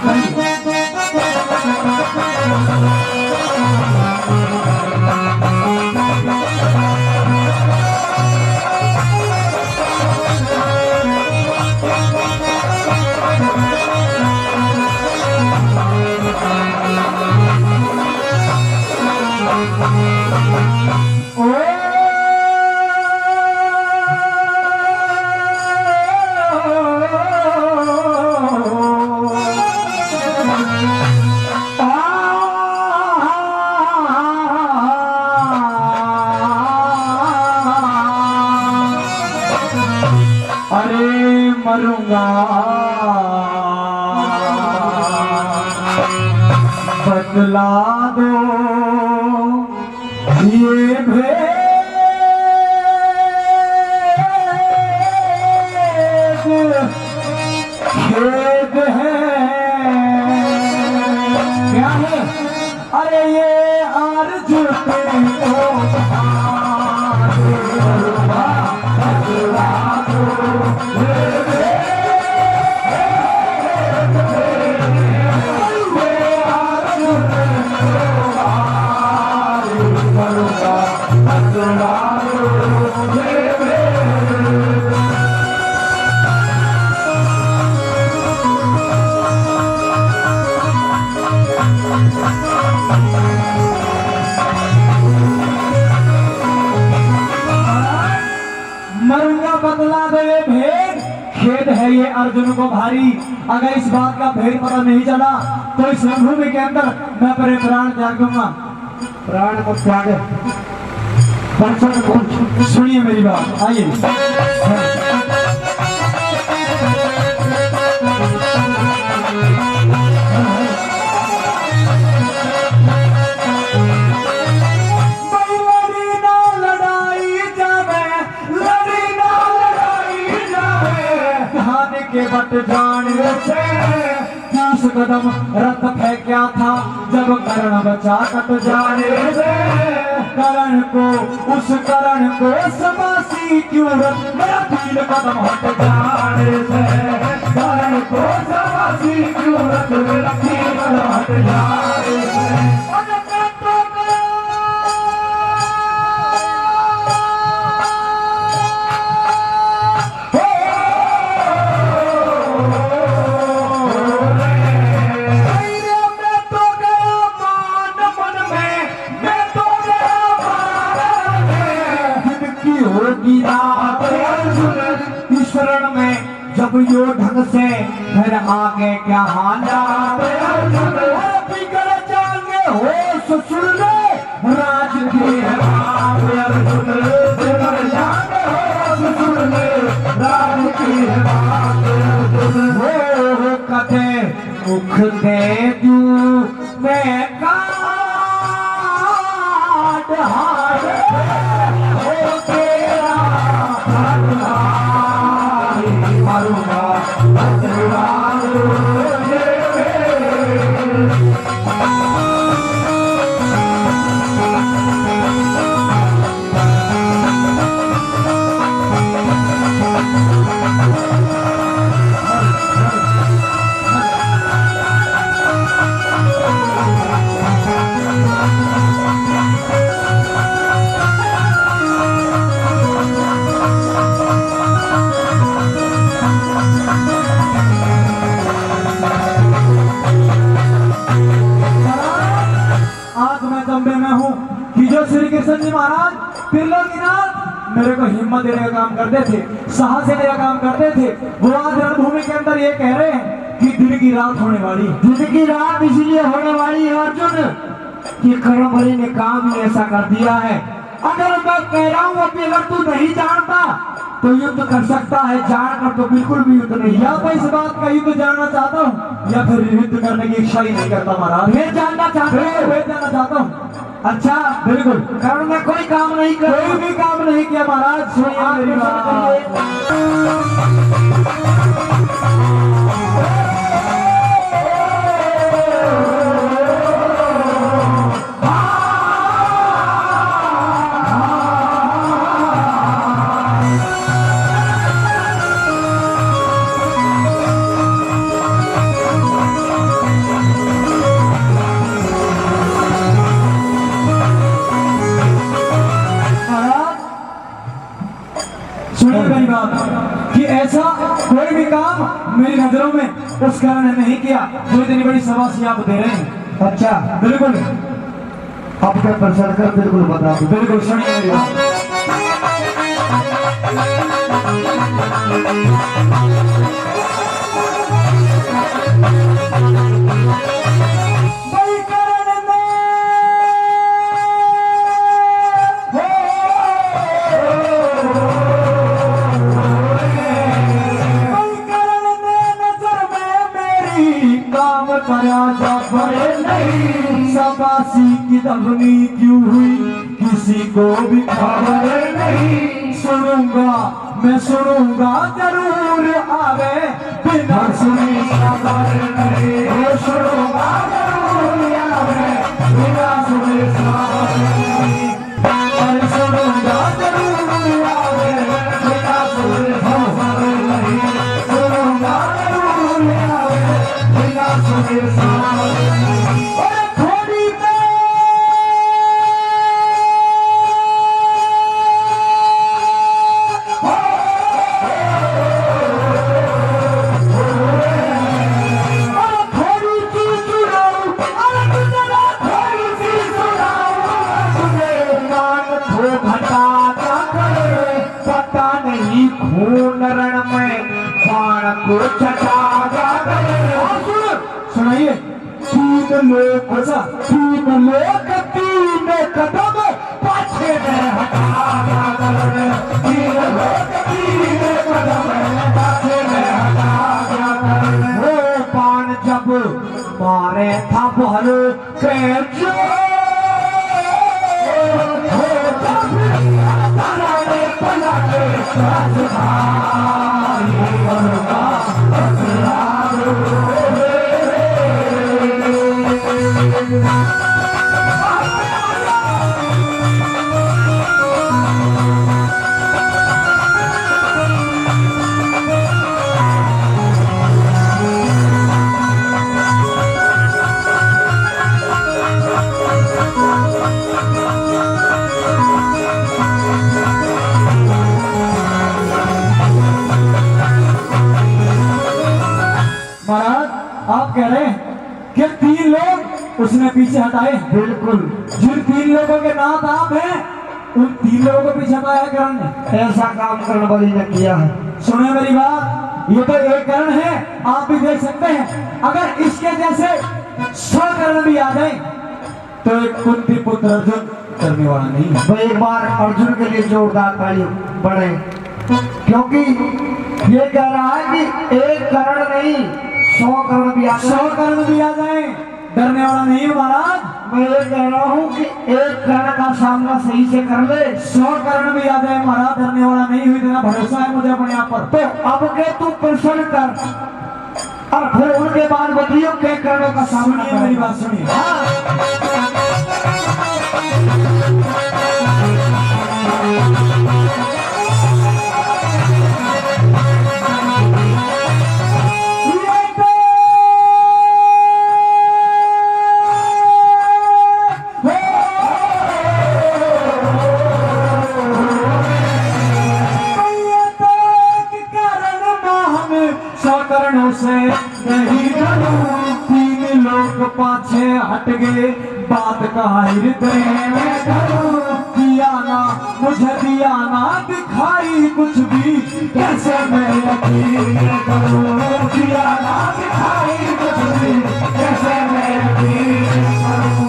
अरे मरूंगा बतला दो ये भेद खेद है क्या है। अरे ये आरज़ू को मरूंगा बतला दो ये भेद खेद है ये अर्जुन को भारी। अगर इस बात का भेद पता नहीं चला तो इस रणभूमि के अंदर मैं अपने प्राण त्याग दूंगा। प्राण को त्यागे सुनिए मेरी बात, आइए। के बट जाने से 20 कदम रथ फेंका था जब कर्ण बचा कट जाने से। कर्ण को उस कर्ण को समासी क्यों रथ मेरा 3 कदम हट जाने से। कर्ण को समासी क्यों रथ मेरा 3 कदम हट जाने से। शरण में जब यो ढंग से फिर आगे क्या हालात बिगड़ जाएंगे हो सुन ले राज की बात। बिगड़ जाएंगे हो सुन ले राज की बात। वो कथे मुख दे दू मैं काट हार हो तेरा मारूंगा श्री कृष्ण जी महाराज त्रिलोकीनाथ मेरे को हिम्मत देने का काम करते थे, साहस देने का काम करते थे। वो आज रणभूमि के अंदर ये कह रहे हैं कि दिन की रात होने वाली। दिन की रात इसलिए होने वाली है अर्जुन कि कर्णमणि ने काम ही ऐसा कर दिया है। अगर मैं कह रहा हूँ अभी अगर तू नहीं जानता तो युद्ध कर सकता है, जानकर तो बिल्कुल भी युद्ध नहीं। या तो इस बात का युद्ध जानना चाहता हूँ या फिर युद्ध करने की इच्छा ही नहीं करता महाराज। फिर जानना चाहते हो? भेद जानना चाहता हूँ। अच्छा बिल्कुल। कर्ण ने कोई काम नहीं किया, कोई भी काम नहीं किया महाराज। सुनिए मेरी बात। सुनिए मेरी बात कि ऐसा कोई भी काम मेरी नजरों में उस कर्ण ने नहीं किया जो इतनी बड़ी सभा से आप दे रहे हैं। अच्छा बिल्कुल। अब क्या प्रश्न कर, बिल्कुल बता दो। बिल्कुल सुनिए मेरी बात। सबासी की दफनी क्यों हुई किसी को भी खबर नहीं। सुनूंगा मैं सुनूंगा जरूर आवे बिना सुनी खबर नहीं। सुनूंगा जरूर आवे बिना सुनी खबर नहीं। अरे सुनूंगा जरूर आवे बिना सुनी खबर नहीं। सुनूंगा जरूर आवे बिना सुनी खबर नहीं। सुनाइए। तीन लोग तीन कदम पाछे में हटा तीन लोग तीन कदम पाछे में हटा वो बाण जब मारे था बहल के आप कह रहे हैं कि तीन लोग उसने पीछे हटाए। बिल्कुल। जिन तीन लोगों के नाम आप हैं उन तीन लोगों को पीछे हटाया कर्ण ने। ऐसा काम कर्ण बलि ने किया है। सुने मेरी बात, ये तो एक कर्ण है, आप भी देख सकते हैं। अगर इसके जैसे 100 कर्ण भी आ जाए तो एक कुंती पुत्र अर्जुन करने वाला नहीं है। तो एक बार अर्जुन के लिए जोरदार ताली बढ़े, क्योंकि ये कह रहा है कि एक कर्ण नहीं 100 कर्ण भी आ जाए। 100 कर्ण भी आ जाए डरने वाला नहीं है महाराज। मैं ये कह रहा हूँ कि एक कर्ण का सामना सही से कर ले। 100 कर्ण भी आ जाए महाराज, डरने वाला नहीं हुई। तेरा भरोसा है मुझे अपने आप पर। तो अब के तू प्रश्न कर और फिर उनके बाद बताइए के कर्णों का सामना। सुनिए मेरी बात सुनिए। से नहीं डरूं, तीन लोग पाछे हट गए, बात कहा हृदय में डरूं। किया ना मुझे दिया ना दिखाई कुछ भी, कैसे मैं यकीन करूं। किया ना दिखाई कुछ भी, कैसे मैं यकीन करूं।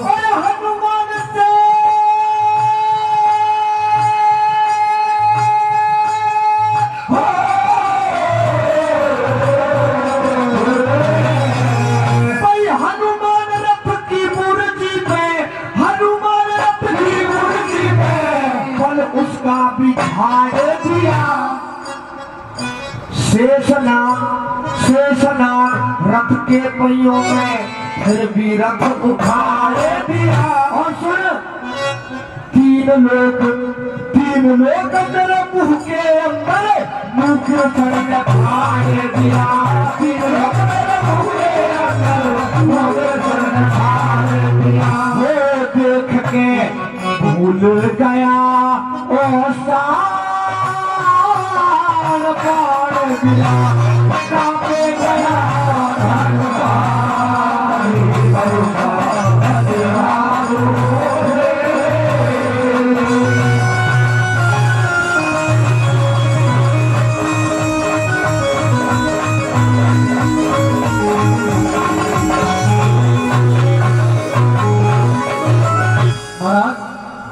उसका बिछाए दिया। शेषनाग रथ के पहियों में फिर भी रथ उखाड़े दिया। और सुन, तीन लोग मेरे मुंह के अंदर मुंह के चढ़ने फाड़े दिया। तीन लोग मेरे मुंह के अंदर मुंह के चढ़ने फाड़े दिया। वो देख के भूल गया ओ शान पाड़ दिया। कांपे गया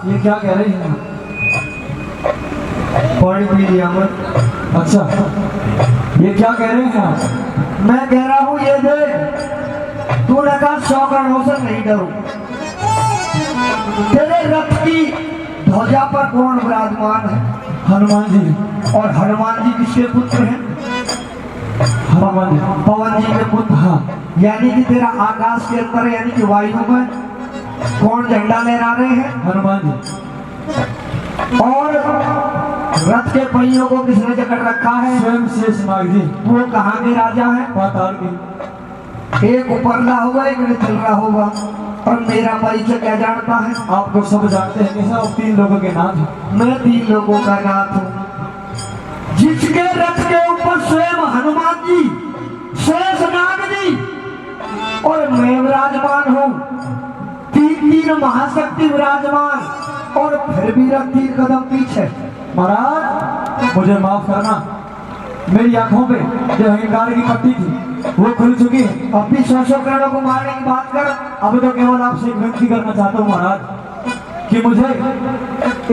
ये क्या कह रही है? पानी पी लिया मत। अच्छा, ये क्या कह रहे हैं आप? मैं कह रहा हूँ ये देख, तूने कहा 100 करोड़ से नहीं डरो। तेरे रथ की ध्वजा पर कौन विराजमान है? हनुमान जी। और हनुमान जी किसके पुत्र हैं? हनुमान जी, पवन जी के पुत्र। हाँ। यानी कि तेरा आकाश के अंदर यानी कि वायु में कौन झंडा लहरा रहे हैं? हनुमान जी। और रथ के पहियों को किसने जकड़ रखा है? स्वयं शेषनाग जी। वो कहाँ के राजा है? पाताल की। एक उपरला होगा, एक चल रहा होगा। और मेरा परिचय क्या जानता है? आपको सब जानते हैं कि सब 3 लोगों के नाम हैं। मैं 3 लोगों का नाथ हूँ। जिसके रथ के ऊपर स्वयं हनुमान जी, शेषनाग जी और मैं विराजमान हूँ। 3 महाशक्ति विराजमान और फिर भी रथ 3 कदम पीछे। महाराज, मुझे माफ करना, मेरी आंखों पे जो अहंकार की पट्टी थी वो खुल चुकी है। अब भी 100 करोड़ों को मारने की बात कर। अब तो केवल आपसे एक विनती करना चाहता हूँ महाराज कि मुझे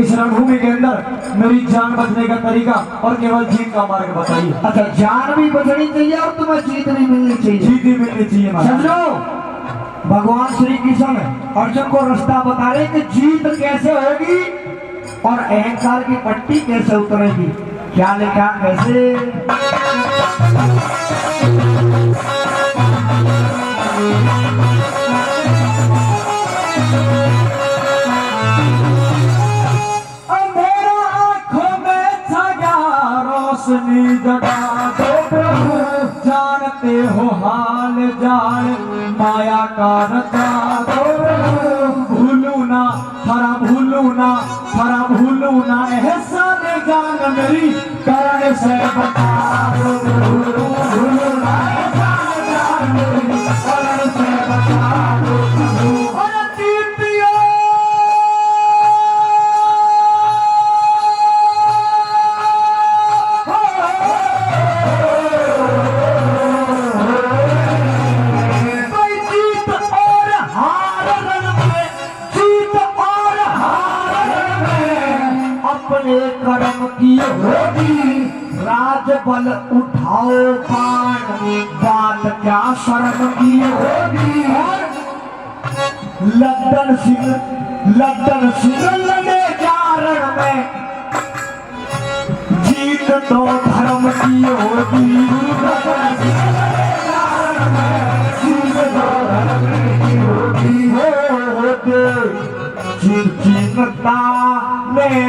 इस रणभूमि के अंदर मेरी जान बचने का तरीका और केवल जीत का मार्ग बताइए। अच्छा, जान भी बचनी चाहिए और तुम्हें जीत भी मिलनी चाहिए। जीत भी मिलनी चाहिए महाराज। समझो, भगवान श्री कृष्ण अर्जुन को रास्ता बता रहे कि जीत कैसे होगी और अहंकार की पट्टी कैसे उतरेगी। क्या लिखा कैसे? अंधेरा आंखों में छाया रोशनी जगा दो प्रभु, जानते हो हाल जान माया का रचा दो प्रभु। भूलू ना एहसान जान मेरी करण से बता दो प्रभु। भूलू ना एहसान जान मेरी करण से बता दो प्रभु। और दीपियो कर्म की होगी राज बल उठाओ पान, बात क्या शर्म की होगी। लद्दन सिंह लगे चारण में, जीत तो धर्म की होगी। चिंता में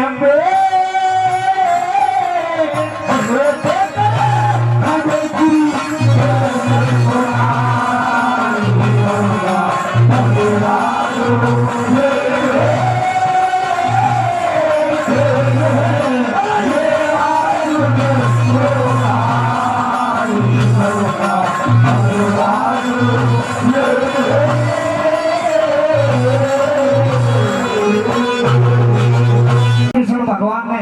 भगवान ने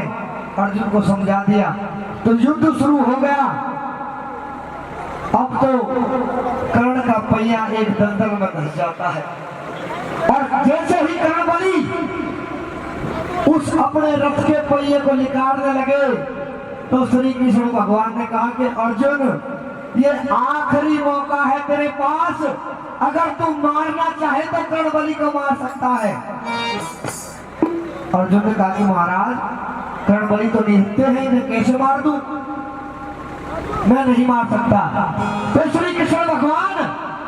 अर्जुन को समझा दिया तो युद्ध शुरू हो गया। अब तो कर्ण का पहिया एक दलदल में घुस जाता है और जैसे ही कर्ण बली उस अपने रथ के पहिए को निकालने लगे तो श्री कृष्ण भगवान ने कहा कि अर्जुन, ये आखिरी मौका है तेरे पास, अगर तू मारना चाहे तो कर्ण बली को मार सकता है। अर्जुन ने कहा कि महाराज कर्णबली तो निहत्ते हैं, इन्हें कैसे मार दूं? मैं नहीं मार सकता। तो श्री कृष्ण भगवान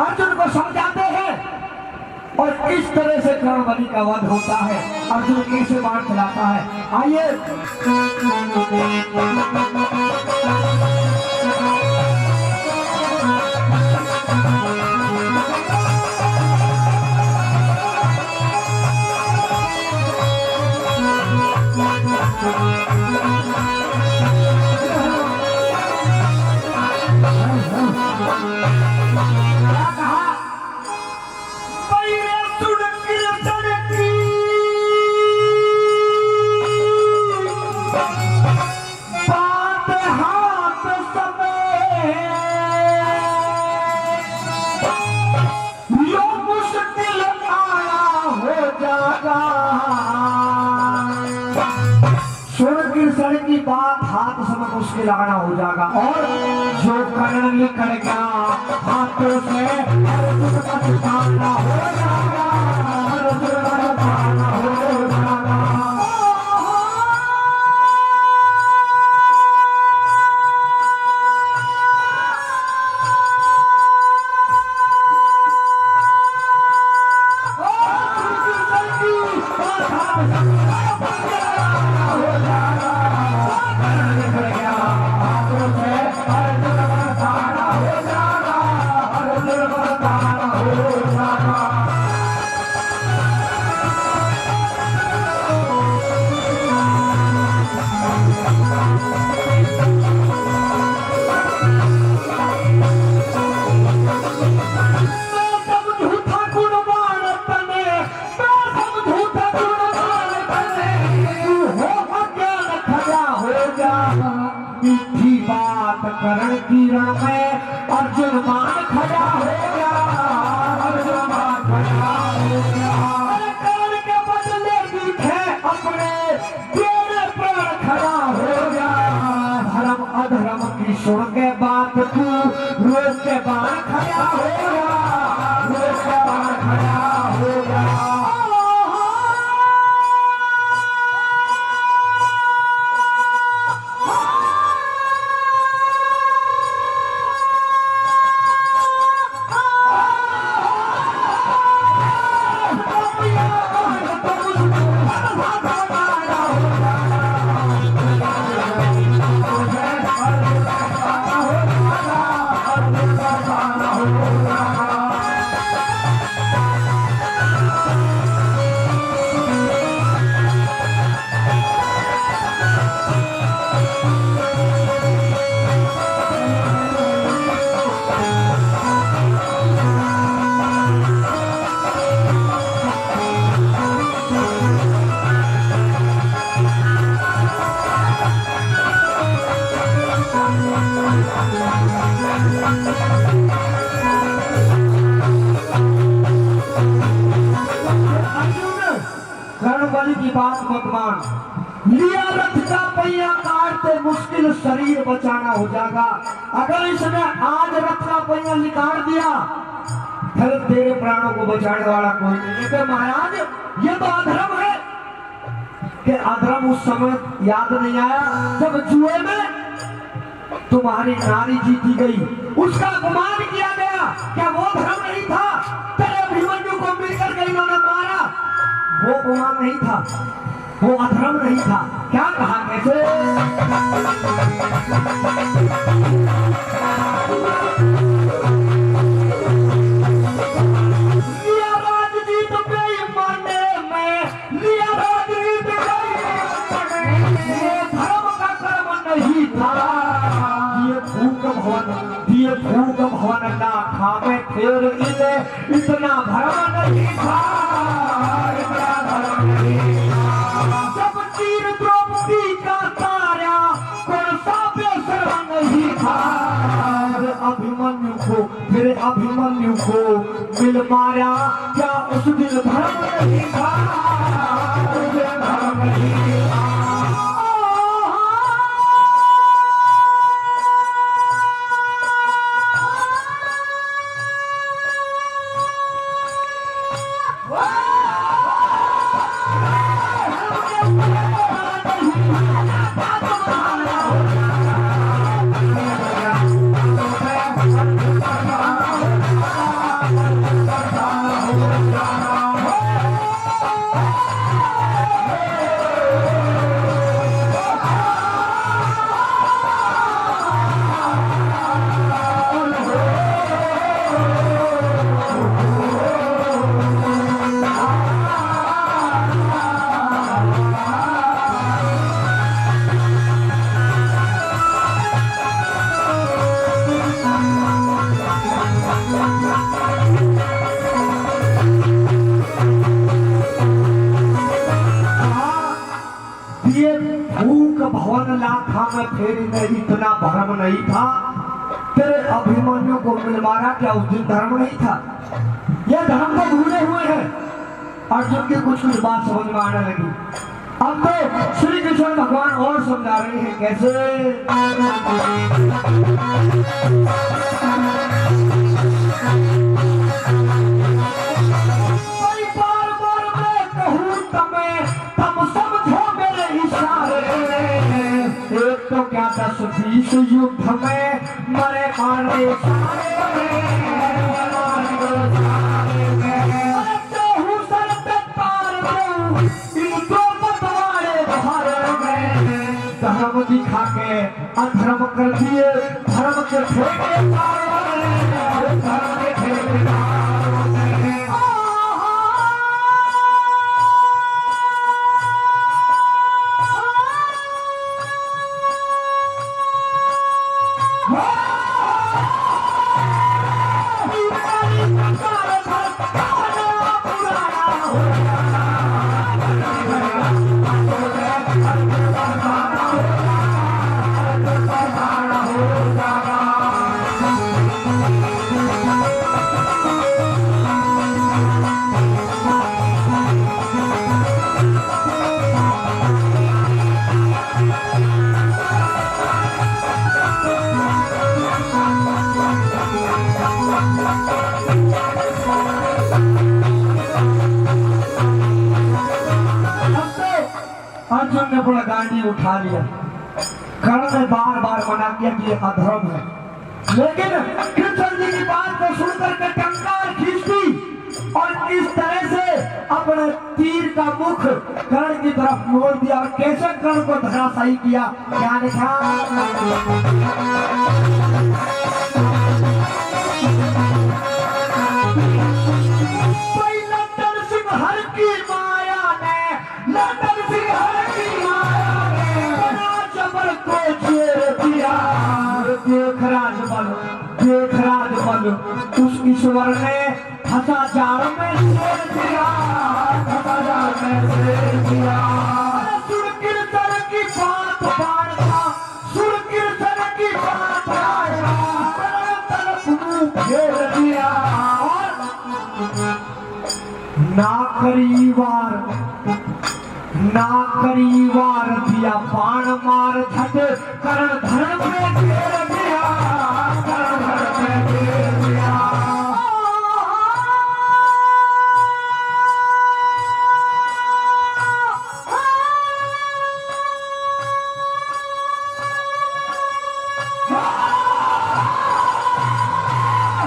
अर्जुन को समझाते हैं और इस तरह से कर्णबली का वध होता है। अर्जुन कैसे बाण चलाता है, आइए। की बात हाथ समय मुश्किल आना हो जाएगा, और जो कर्ण निकल गया हाथों से अर्जुन का ठिकाना हो जाएगा, अर्जुन का ठिकाना हो जाएगा। करण की रण में अर्जुन मान खड़ा हो गया, अर्जुन मान खड़ा हो गया। करण के बदले दिखे अपने तेरे प्राण खड़ा हो गया। धर्म अधर्म की सुन के बात तू रोक के बाण खड़ा हो गया, रोक के बाण खड़ा हो गया। कर्णबली की बात मत मान। लिया रथ का पहिया काटते मुश्किल शरीर बचाना हो जाएगा। अगर इसने आज रथ का पहिया निकाल दिया फिर तेरे प्राणों को बचाने वाला कोई नहीं है। महाराज ये तो अधर्म है। कि अधर्म उस समय याद नहीं आया जब जुए में तुम्हारी नारी जीती गई, उसका अपमान किया गया, क्या वो धर्म नहीं था? तेरे अभिमन्यु को मिलकर के इन्होंने मारा, वो अपमान नहीं था, वो अधर्म नहीं था। क्या कहा कैसे? लिया राजनीत बेईमाने में, लिया राजनीत बेईमाने, ये धर्म का कर्म नहीं था। ये भूख भवन ना खावे फिर इले इतना धर्म नहीं था, इतना धर्म नहीं था। जब तीर द्रौपदी का तारा कौन सा बेसर नहीं था। फिर अभिमन्यु को मिल मारा, क्या उस दिन धर्म नहीं था, उस दिन धर्म नहीं था। भूख भवन लाखा में फिर इन्हें इतना भ्रम नहीं था। तेरे अभिमन्यु को मिल मारा, क्या उस दिन धर्म नहीं था? यह धर्म को भूले हुए हैं। अर्जुन की कुछ कुछ बात समझ में आने लगी। अब तो श्री कृष्ण भगवान और समझा रहे हैं कैसे। बार बार मैं कहूँ तम समझो मेरे इशारे। एक तो क्या 10-20 युद्ध में मरे मारे सारे। धर्म दिखा के अधर्म कर दिए, धर्म के ठेकेदार बने, धर्म के ठेकेदार बने। अर्जुन ने पूरा गांडी उठा लिया। कर्ण ने बार बार मना किया कि यह अधर्म है, लेकिन कृष्ण जी की बात को सुनकर के टंकार खींची और इस तरह से अपने तीर का मुख कर्ण की तरफ मोड़ दिया और कैसे कर्ण को धराशायी किया। क्या लिखा? हर की माया ने, लंदन सिंह हर की माया ने बना जबर को चेर दिया। देख राजबल, देख राजबल, उस ईश्वर ने फंसा जाल में शेर दिया, फंसा जाल में शेर दिया। सुर कीर्तन की बात बांटता, सुर कीर्तन की बात बांटता, तरफ मुंह फेर दिया और ना करी वार दिया बाण मार झट कर्ण धर्म में घेर दिया, कर्ण धर्म में घेर दिया।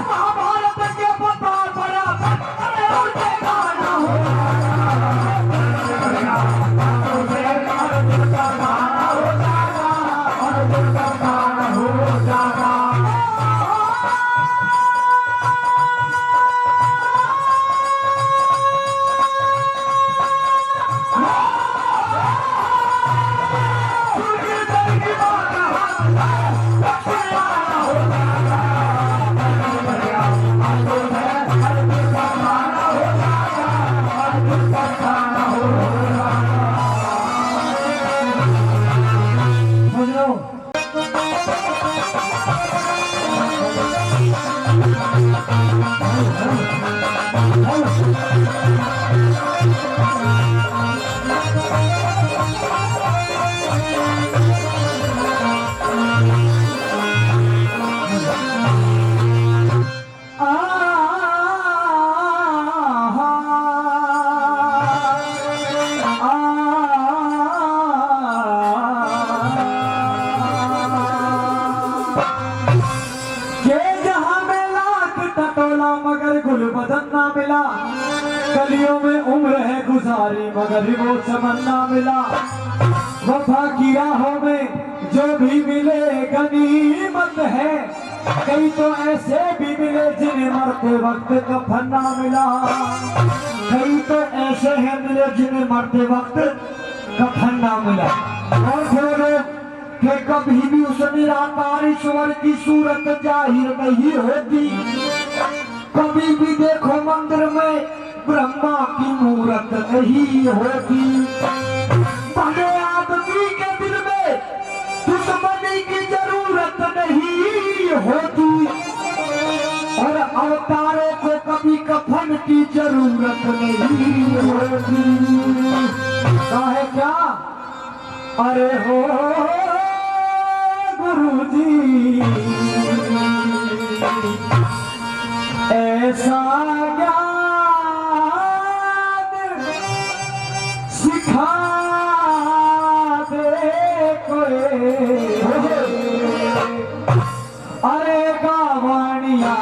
महाभारत के बता बराबर उल्टे गाना हो। मिला, गलियों में उम्र है गुजारी मगर वो चमन ना मिला। वफा की राहों में जो भी मिले गनीमत है, कई तो ऐसे भी मिले जिन्हें मरते वक्त कफन ना मिला। कई तो ऐसे हैं मिले जिन्हें मरते वक्त कफन ना मिला। और बोलो कि कभी भी उस निराकार ईश्वर की सूरत जाहिर नहीं होती। कभी भी देखो मंदिर में ब्रह्मा की मूरत नहीं होती। भले आदमी के दिल में जरूरत नहीं होती। काहे क्या? अरे हो गुरुजी ऐसा ज्ञान सिखा दे कोई, अरे गावनिया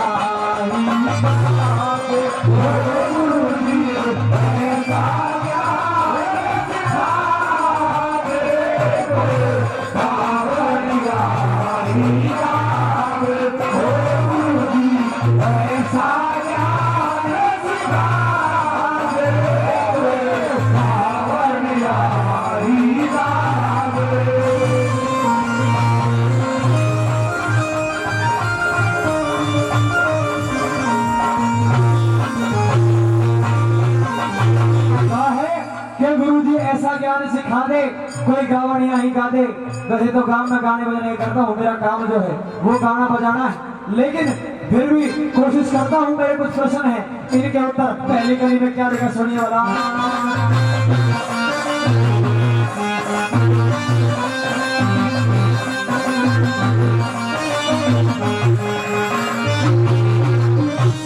ऐसा ज्ञान सिखा दे कोई गावड़िया ही गा दे। वैसे तो गांव में गाने बजाने करता हूँ, मेरा काम जो है वो गाना बजाना है, लेकिन फिर भी कोशिश करता हूँ। मेरे कुछ प्रश्न है, इनके उत्तर पहली कड़ी में क्या देगा सुनिए वाला।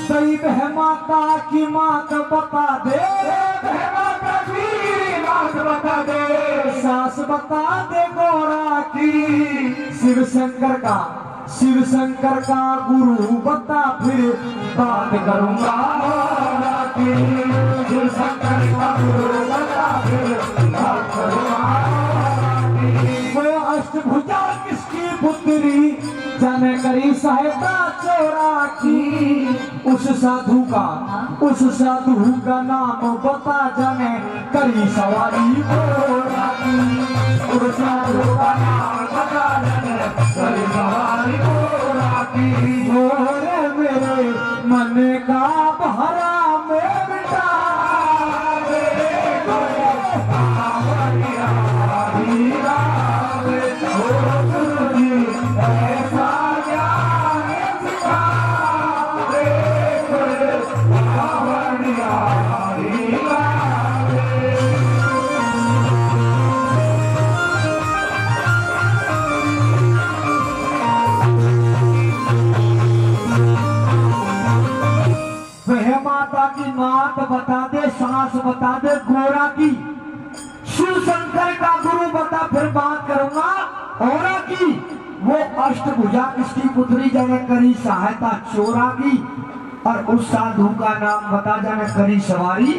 सही बह माता की मात बता दे, बता दे सास बता दे गोरा की, शिव शंकर का गुरु बता फिर बात करूंगा गोरा की। शिव शंकर का गुरु बता फिर बात करूंगा गोरा की। वो अष्टभुजा किसकी पुत्री जाने करी सहायता चोरा की, उस साधु का नाम बता जाने करी सवारी घोड़ा की। उस साधु का नाम बता जाने करी सवारी घोड़ा की। घोड़े मेरे मन का भरा में बिठा दे घोड़े ऐसा ज्ञान सिखा दे माता की मात बता दे, सास बता दे गोरा की, शिव शंकर का गुरु बता फिर बात करूंगा औरा की। वो अष्टभुजा किसकी पुत्री जाने करी सहायता चोरा की, और उस साधु का नाम बता जाने करी सवारी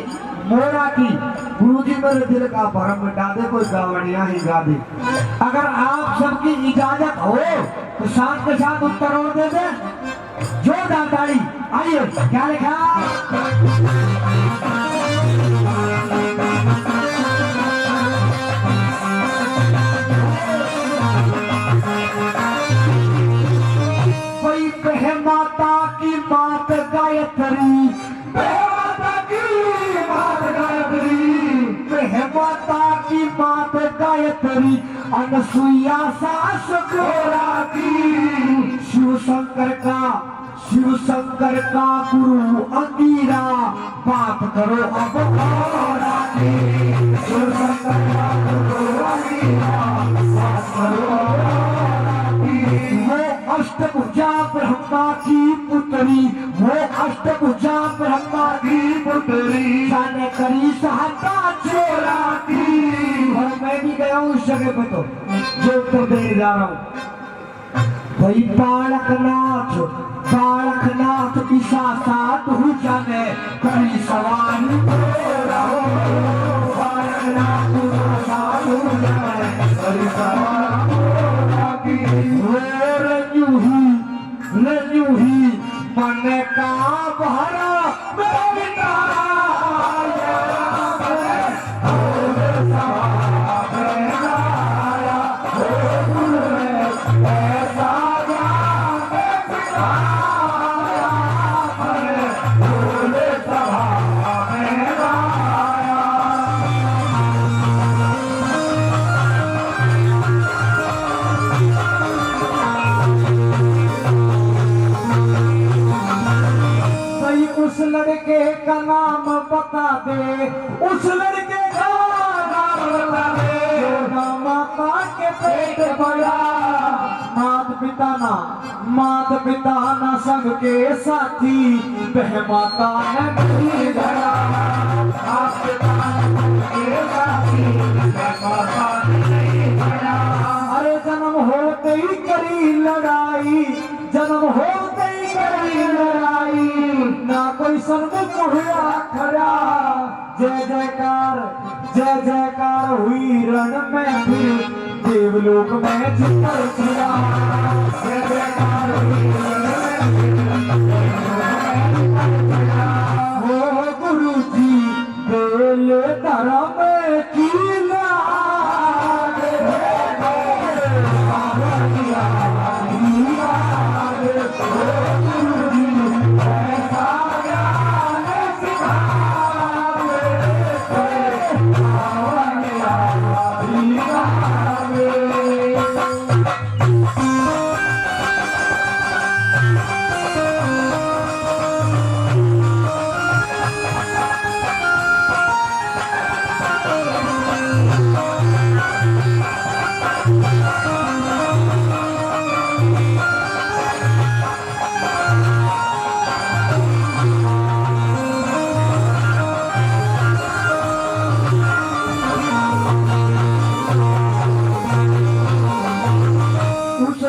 मोरा की। गुरुजी मेरे दिल का भरम मिटा दे, कोई गावड़िया ही गा दे। अगर आप सबकी इजाजत हो तो साथ के साथ उत्तर और दे दे जोरदार ताली। आइए क्या लिखा? कोई कहे माता की बात गायत्री, माता की बात गायत्री, कहे माता की बात गायत्री, अनसुईया सास गोरा की। शिव शंकर का गुरु अंगीरा बात करो अब घोड़ा की। शिव शंकर का गुरु अंगीरा बात करो घोड़ा की। वो अष्टभुजा ब्रह्मा की पुत्री, वो अष्टभुजा ब्रह्मा की पुत्री, जाने करी सहायता चोरा की। और मैं भी गया हूँ उस जगह पे, तो जो तो दे जा रहा हूँ भाई। बालकनाथ ईसा साथ हो जाने करी सवारी बालकनाथ साथ हो जाने करी सवारी। यूं ही मन का भरा बता दे, उस लड़के का नाम बता दे जो ना माता के पेट पड़ा। मात पिता ना संग के साथी, वह माता ने नहीं धरा। मात पिता के साथी, वह माता ने नहीं धरा। अरे जन्म होते ही करी लड़ाई, जन्म होते ही करी लड़ाई, ना कोई सन्मुख हुआ खड़ा। जय जयकार हुई रण में फिर, देवलोक में चित्तर छिड़ा। जय जयकार हुई रण में हो गुरु जी बेल धर्म की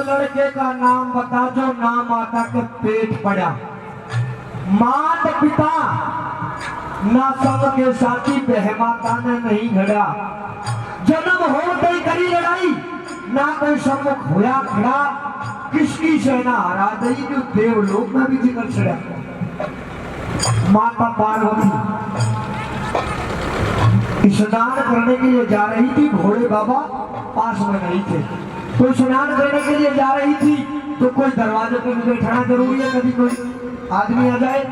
लड़के का नाम बता जो ना माता के पेट पड़ा। मात पिता ना सब के साथी, वह माता ने नहीं घड़ा। जन्म होते ही करी लड़ाई, ना कोई सम्मुख होया खड़ा। किसकी सेना हरा गई जो देवलोक में भी जिक्र चढ़ा। माता पार्वती स्नान करने के लिए जा रही थी, भोले बाबा पास में नहीं थे। तो स्नान करने के लिए जा रही थी तो कोई दरवाजे पे भी बैठाना जरूरी है, कभी कोई आदमी आ जाए।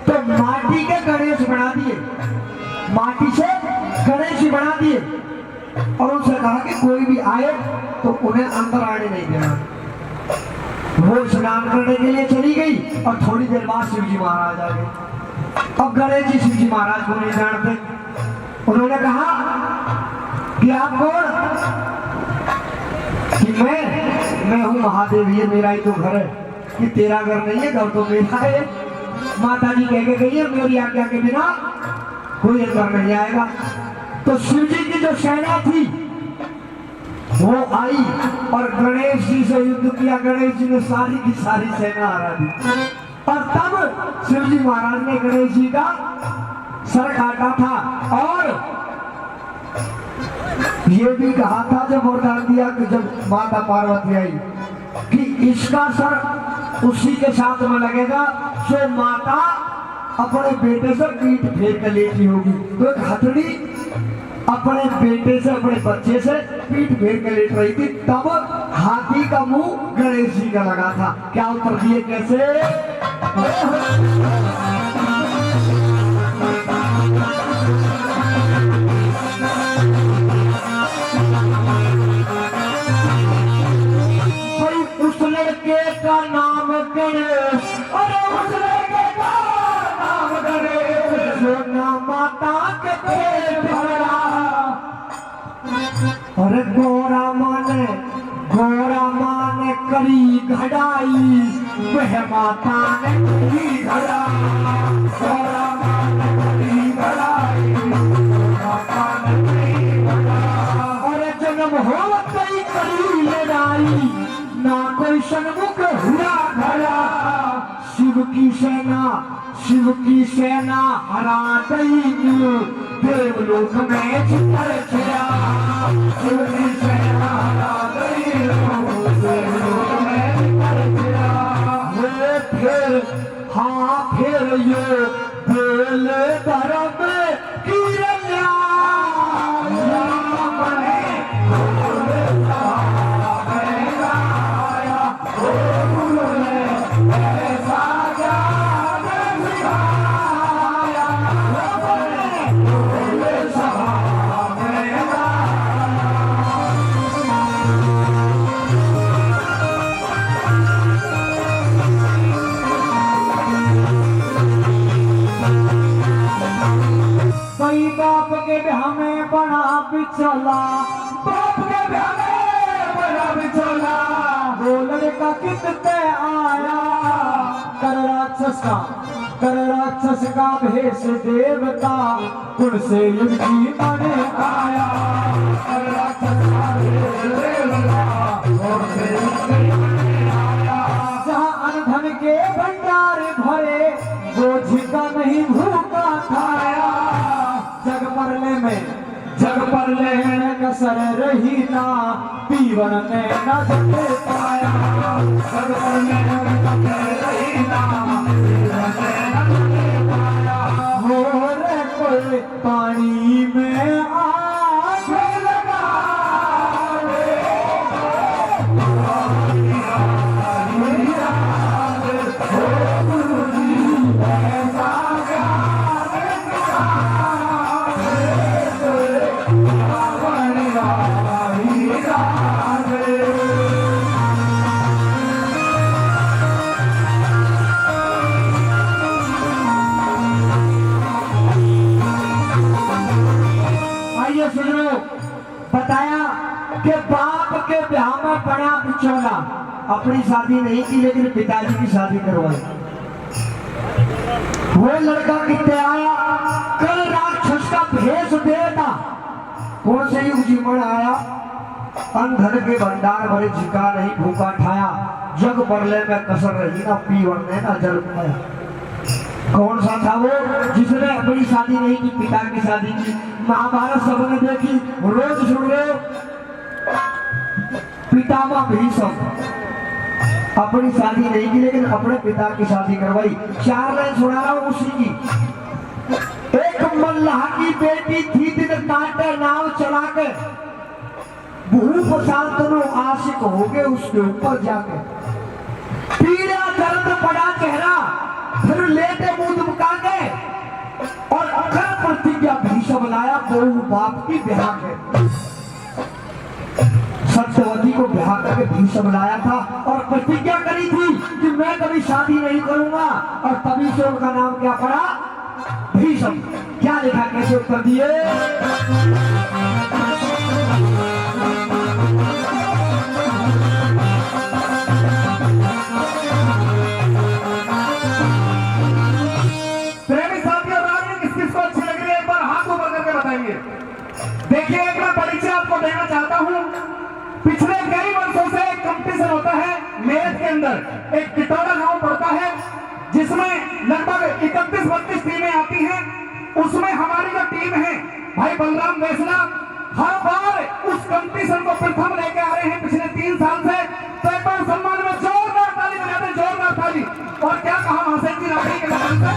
तो माटी के गणेश बना दिए, माटी से गणेश बना दिए और उनसे कहा कि कोई भी आए तो उन्हें अंदर आने नहीं देना। वो स्नान करने के लिए चली गई और थोड़ी देर बाद शिवजी महाराज आ गए। अब गणेश जी शिवजी महाराज को नहीं जानते। उन्होंने कहा कि आप कौन? कि मैं हूँ महादेव, ये मेरा ही तो घर है। कि तेरा घर नहीं है, घर तो मेरा है। माता जी कह के गई है मेरी आज्ञा के बिना कोई अंदर नहीं आएगा। तो शिव जी की जो सेना थी वो आई और गणेश जी से युद्ध किया। गणेश जी ने सारी की सारी सेना हरा दी और तब शिव जी महाराज ने गणेश जी का सर काटा था और ये भी कहा था, जब वरदान दिया कि जब माता पार्वती आई कि इसका सर उसी के साथ में लगेगा जो माता अपने बेटे से पीठ फेर कर लेती होगी। तो एक हथड़ी अपने बेटे से, अपने बच्चे से पीठ फेर कर लेट रही थी, तब हाथी का मुंह गणेश जी का लगा था। क्या उत्तर दिए कैसे? का नाम गणेश, अरे उस लड़के का नाम गणेश जो ना माता के पेट भरा। अरे गोरा माने करी घड़ाई, वह माता ने करी घड़ा। गोरा माने करी घड़ाई, माता ने करी घड़ा। अरे जन्म होते ही करी लड़ाई, ना कोई सन्मुख हुआ खड़ा। शिव की सेना हरा गई, देवलोक में चित्तर छिड़ा। शिव की सेना हरा गई, देवलोक में चित्तर छिड़ा। फिर ये बेल धर्म की रंगा बिचौला, बाप के ब्याह में बड़ा बिचौला, वो लड़का कितने आया, कर राक्षस का भेष देवता, कुल से युगी मन आया, कर राक्षस का भेष देवता, कुल से युगी मन आया। जहाँ अनधन के भंडार भरे, वो झिका नहीं भूखा खाया, जग परले में कसर रही ना, पीवन ने न जते पाया, जग परले में कसर रही ना, पीवन ने न जते पाया। हो रे कोई पानी में आग लगा रे, बताया कि बाप के ब्याह में पड़ा बिचौला, अपनी शादी नहीं की लेकिन पिताजी की शादी करवाई। वो लड़का कितने आया, कल राक्षस का भेष देता, कौन से युग जीवन आया, अंधर के भंडार भरे झिका नहीं भूखा ठाया, जग परले में कसर रही ना, पीवन ने ना जल पाया। कौन सा था वो जिसने अपनी शादी नहीं की, पिता की शादी की। महाभारत सबने देखी, रोज सुन रहे हो, पितामह भीष्म अपनी शादी नहीं की लेकिन अपने पिता की शादी करवाई। 4 लाइन सुना रहा हूं उसी की। एक मल्लाह की बेटी थी, दिन काटे नाव चला के, भूप शांतनु आशिक हो गए उसके ऊपर जाके, पीड़ा दर्द पड़ा चेहरा, फिर लेटे मुंह दुबका गए और अखर प्रतिज्ञा भीष्म लाया, बहु बाप की ब्याह के, सत्यवती को ब्याह करके भीष्म लाया था और प्रतिज्ञा करी थी कि मैं कभी शादी नहीं करूंगा, और तभी से उनका नाम क्या पड़ा, भीष्म। क्या लिखा, कैसे उत्तर दिए, देखिए एक मैं परिचय आपको देना चाहता हूं। पिछले कई वर्षों से एक कंपटीशन होता है मेरठ के अंदर, एक टिटोरा गांव पड़ता है जिसमें लगभग 31-32 टीमें आती हैं। उसमें हमारी जो टीम है भाई बलराम बेसला, हर बार उस कंपटीशन को प्रथम लेके आ रहे हैं पिछले 3 साल से। तो एक बार सम्मान में जोरदार ताली बजाते हैं, जोरदार ताली। और क्या कहा महाशय जी राठी के लगन से,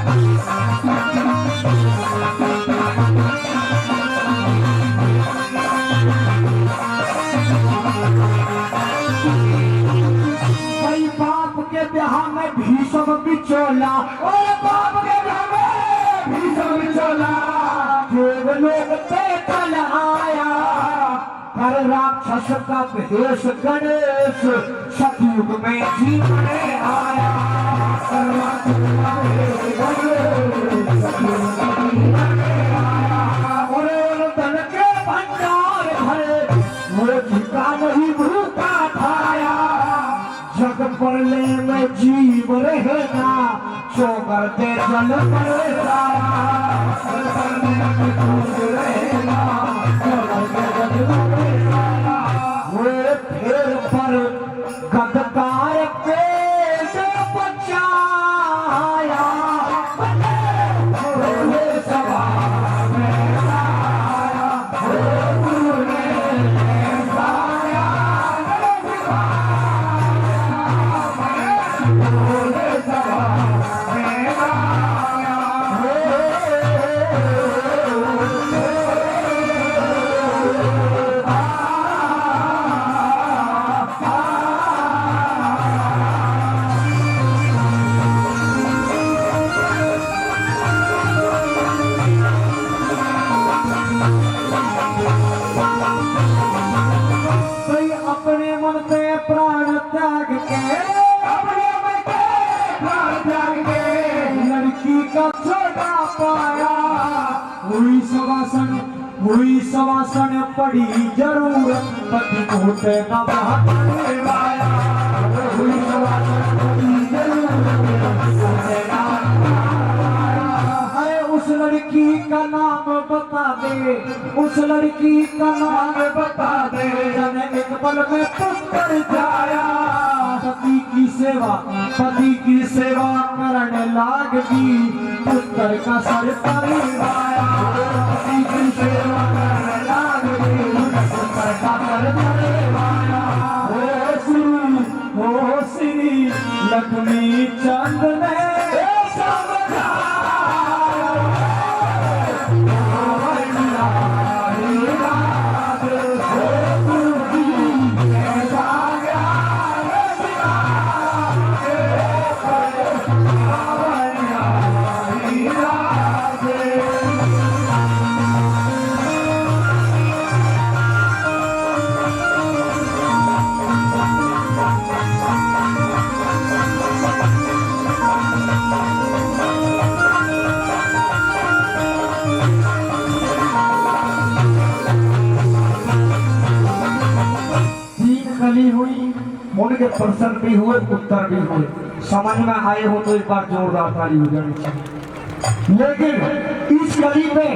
ब्याह में भीष्म बिचौला, और बाप के ब्याह में भीष्म बिचौला, देवलोक से कल आया, कर राक्षस का भेष गणेश, सतयुग में जीवन आया, कर राक्षस का भेष गणेश, सतयुग में जीवन आया। और धन के भंडार भरे, वो झिका नहीं भूखा खाया, जग परले में जीव रहना, चौगर दे जल पर सारा, जग परले में जीव रहना, चौगर दे जल पर सारा। वो फिर पर गदकार पेट बचाया, वो सभा में आया, वो हुई सवासन पड़ी जरूरत पति होते का ब्याह करवाया। हुई सवासन पड़ी जरूरत अरे उस लड़की का नाम बता दे, उस लड़की का नाम बता दे, जने एक पल में पुत्र जाया। पति की सेवा करने लागी, पुत्र का सर परिवाया। पति की सेवा करने लागी, पुत्र का सर परिवाया। हो श्री लक्ष्मी चंद ने उनके प्रश्न भी हुए, उत्तर भी हुए। समझ में आए हो तो एक बार जोरदार ताली हो जानी चाहिए। लेकिन इस कली में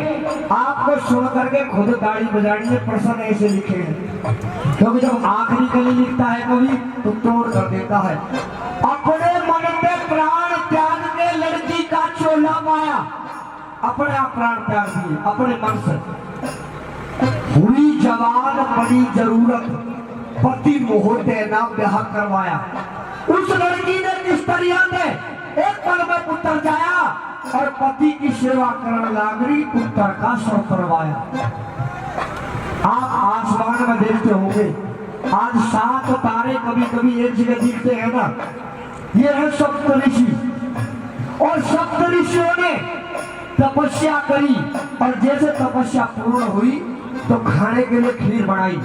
आपको सुन करके खुद ताली बजानी है। प्रश्न ऐसे लिखे हैं, क्योंकि जब आखिरी कली लिखता है कभी तो तोड़ कर देता है। अपने मन पे प्राण त्याग के लड़की का चोला पाया, अपने आप प्राण त्याग दिए अपने मन से। हुई जवान बड़ी जरूरत, पति मोह देना ब्याह करवाया। उस लड़की ने निष्ठरिया ने एक पल में पुत्र जाया और पति की सेवा करने लागरी, पुत्र का सौ करवाया। आप आसमान में देखते होंगे आज 7 तारे कभी कभी एक जगह दिखते हैं ना, ये है सप्तऋषि। और सप्तऋषियों ने तपस्या करी और जैसे तपस्या पूर्ण हुई तो खाने के लिए खीर बनाई।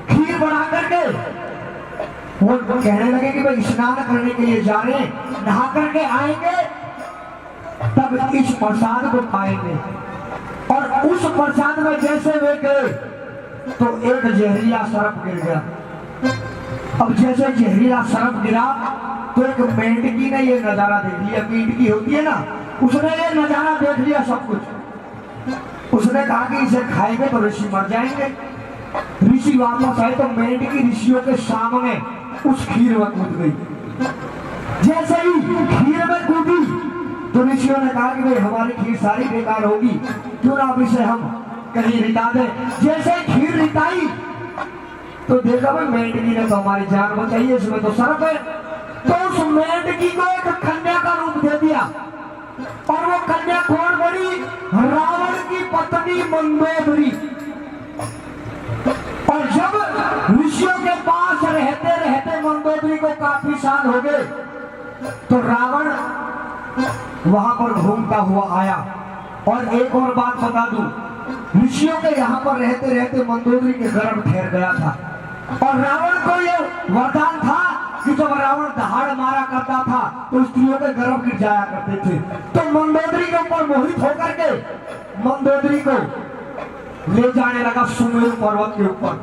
खीर बना करके वो कहने लगे कि भाई स्नान करने के लिए जा रहे हैं, नहा करके आएंगे तब इस प्रसाद को खाएंगे। और उस प्रसाद में जैसे वे गए तो एक जहरीला सर्प गिर गया। अब जैसे जहरीला सर्प गिरा तो एक मेंढकी ने ये नजारा देख लिया। मेंढकी होती है ना, उसने ये नजारा देख लिया सब कुछ। उसने कहा कि इसे खाएंगे तो ऋषि मर जाएंगे। ऋषि वापस आए तो मेंढकी ऋषियों के सामने उस खीर में कूद गई। जैसे ही खीर में कूदी तो ऋषियों ने कहा कि भाई हमारी खीर सारी बेकार होगी, क्यों ना अब इसे हम कहीं रिता दें। जैसे खीर रिताई तो देखा भाई मेंढकी ने तो हमारी जान बचाई है, इसमें तो सर्प है। तो उस मेंढकी को एक कन्या का रूप दे दिया। और वो कन्या कौन बनी? रावण की पत्नी मंदोदरी। और जब ऋषियों के पास रहते रहते मंदोदरी को काफी साल हो गए तो रावण वहां पर घूमता हुआ आया। और एक और बात बता दूं, ऋषियों के यहाँ पर रहते रहते मंदोदरी के गर्भ ठहर गया था। और रावण को यह वरदान था कि जब रावण दहाड़ मारा करता था तो स्त्रियों के गर्भ गिर जाया करते थे। तो मंदोदरी के ऊपर मोहित होकर के मंदोदरी को ले जाने लगा सुमेरु पर्वत के ऊपर।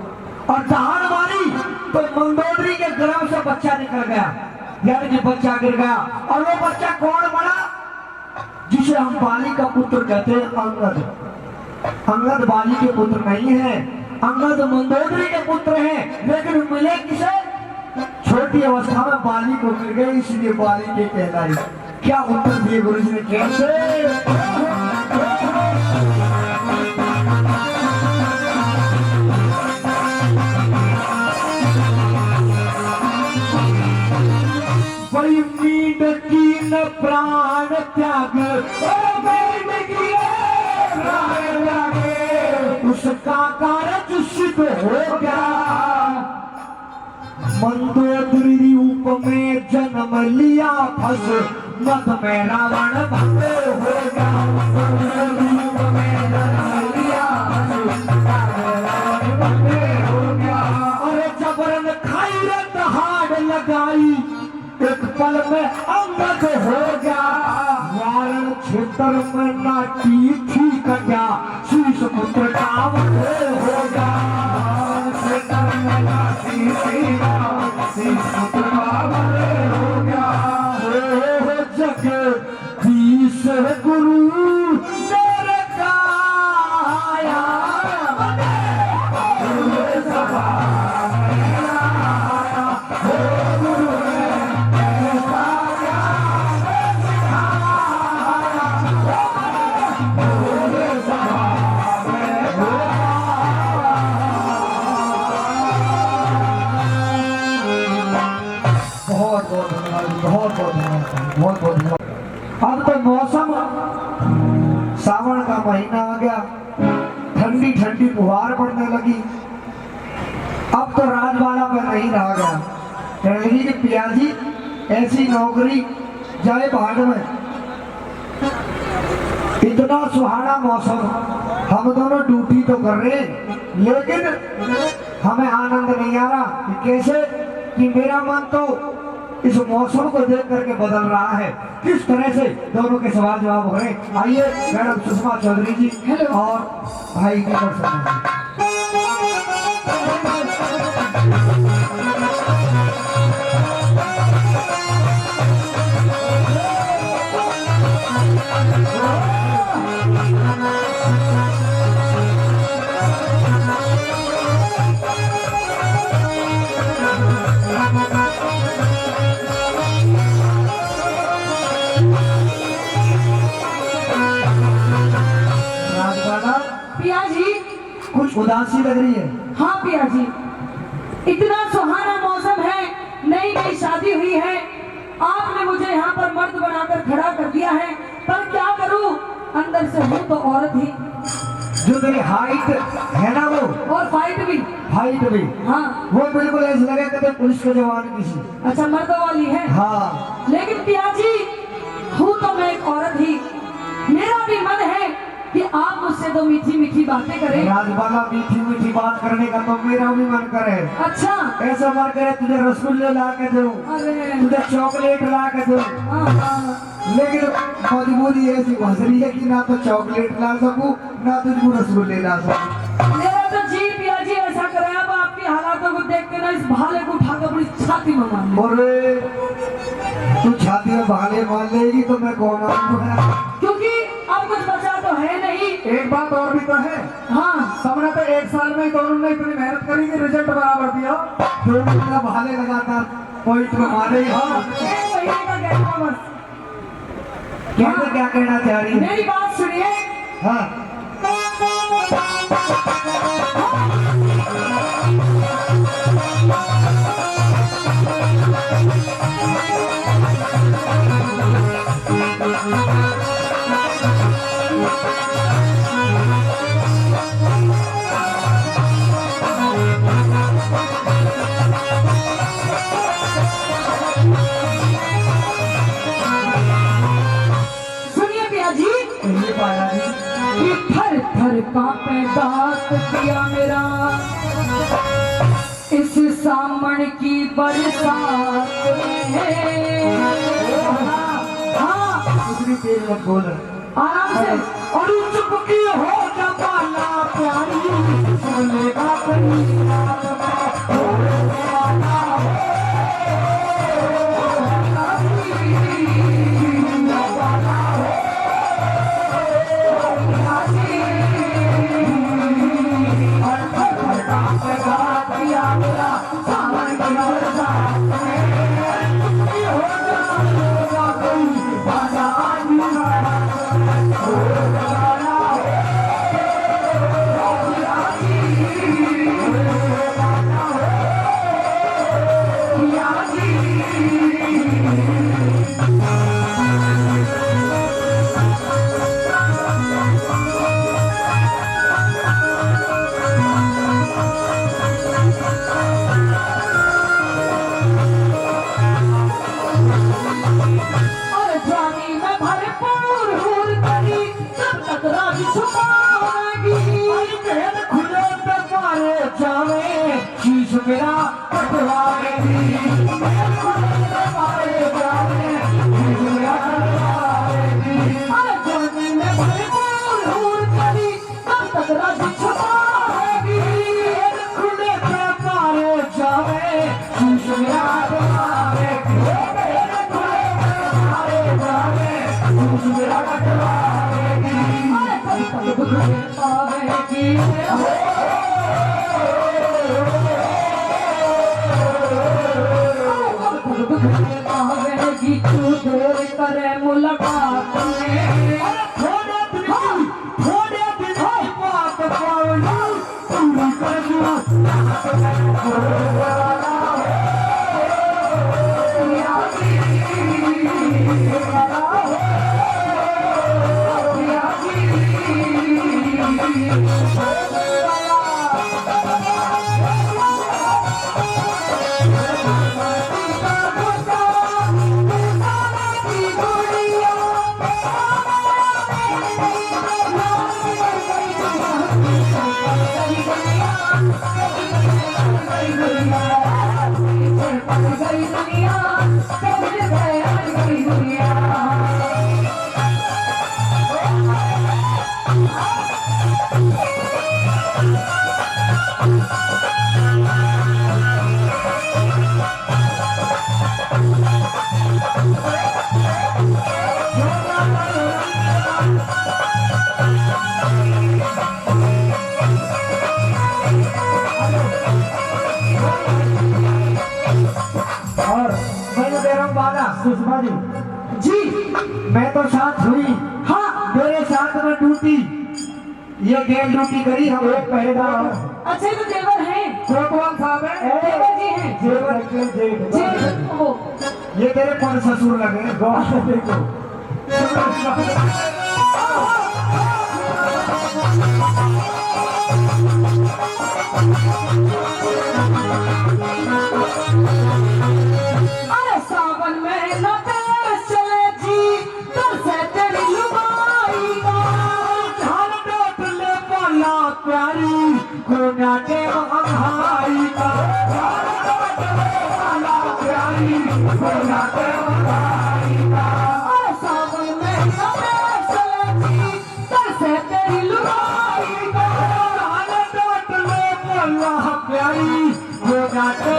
और दहाड़ मारी तो मंदोदरी के गर्भ से बच्चा निकल गया, यानी कि बच्चा गिर गया। और वो बच्चा कौन बना? जिसे हम बाली का पुत्र कहते हैं, अंगद। अंगद बाली के पुत्र नहीं है, अंगद मंदोदरी के पुत्र हैं। लेकिन मिले किसे? छोटी अवस्था में बाली को मिल गए, इसलिए बाली के कहलाई। क्या उत्तर दिए गुरु जी ने? कैसे? बड़ी नींद की न प्राण त्याग, प्राण त्यागे, उसका कारज सिद्ध हो गया। मंदोदरी रूप में जन्म लिया, फंस मत में रावण भंग हो गया। रूप में जन्म लिया, रावण भंग हो गया। अरे जबरन खाई रे दहाड़ लगाई, एक पल में अंगद हो गया। वारण क्षेत्र में नाटी थी कन्या शीश पुत्र का वध होगा। क्षेत्र में नाटी थी शीश पुत्र का वध होगा। हो जग दीश गुरु मेरे काया बहुत बहुत धन्यवाद। अब तो मौसम सावन का महीना आ गया, ठंडी ठंडी फुहार पड़ने लगी। अब तो राजवाड़ा पर नहीं रहा गया, कहने लगी कि पियाजी ऐसी नौकरी जाए पहाड़ में। इतना सुहाना मौसम, हम दोनों ड्यूटी तो कर रहे लेकिन हमें आनंद नहीं आ रहा कि कैसे कि मेरा मन तो इस मौसम को देख करके बदल रहा है। किस तरह से दोनों के सवाल जवाब हो रहे। आइए मैडम सुषमा चौधरी जी और भाई नीरज शर्मा पिया जी कुछ उदासी लग रही है। हाँ पिया जी, इतना सुहाना मौसम है, नई नई शादी हुई है, आपने मुझे यहाँ पर मर्द बनाकर खड़ा कर दिया है, पर क्या करूँ, अंदर से हूँ तो औरत ही। जो तेरी हाइट है ना वो और फाइट भी। हाइट भी हाँ वो बिल्कुल ऐसे लगे कि पुलिस के जवान किसी। अच्छा मर्दों वाली है। हाँ लेकिन पिया जी हूँ तो मैं एक औरत ही, मेरा भी मन है कि आप मुझसे तो मीठी मीठी बातें करें। राजबाला मीठी मीठी बात करने का तो मेरा भी मन करे। अच्छा ऐसा मन करे तुझे रसगुल्ले ला के दूं, अरे तुझे चॉकलेट ला के दूं, हाँ हाँ लेकिन मजबूरी ऐसी फंस रही है कि ना तो चॉकलेट ला सकूं ना तुझको रसगुल्ले ला सकूं। मेरा तो जी पिया जी ऐसा करे, अब आपकी हालातों को देख के ना इस भाले को उठाकर अपनी छाती में मार ले। और तू छाती में भाले मार लेगी तो मैं कौन आऊंगा, क्योंकि अब कुछ बचा तो है नहीं। एक बात और भी तो है, हाँ सबने तो एक साल में दोनों ने इतनी मेहनत करी कि रिजल्ट बराबर दिया। दोनों मेरा भाले लगातार पॉइंट में मारे। हाँ एक महीने का गैप था बस। कहते क्या कहना चाह रही है। मेरी बात सुनिए। हाँ सुनिए पिया जी, ये पाया जी कि थर थर कांपे दांत पिया मेरा इस सामन की बरसात में। हाँ इतनी तेज मत बोल। आराम से। और चुपकी हो जमाना प्यारी सुनेगा कहीं रात में, हो जमाना और जवानी में भरपूर हूर करी, तब तक राज छुपाएगी। भेद खुले पे मारे जावे शीश मेरा कटवाएगी। भेद खुले पे मारे जावे शीश मेरा कटवाएगी। और दुश्मना कटवावेगी मेरे दूल्हे तुम्हारे जावे दुश्मना कटवावेगी दुख पावेगी पावेगी तू देर करे मुलाकात में थोड़े दिन की बात पावनी पूरी कर दूँ और मैं तो दे रहा हूँ वादा सुषमा जी जी मैं तो साथ हुई हाँ मेरे साथ में ड्यूटी ये गेम ड्यूटी करी हम एक पहरेदार अच्छे तो जेवर हैं कोतवाल साहब है जेवर जी हैं जेवर के जेठ जेवर हो ये तेरे कौन ससुर लगे गौर देखो अरे सावन में न तेरे चले जी तो से तेरी लुगाई धान डोट ले पाला प्यारी कोना के मंगाई का धान डोट ले पाला प्यारी कोना के मंगाई का अरे सावन में न तेरे चले जी तो से तेरी लुगाई धान डोट ले पाला प्यारी कोना के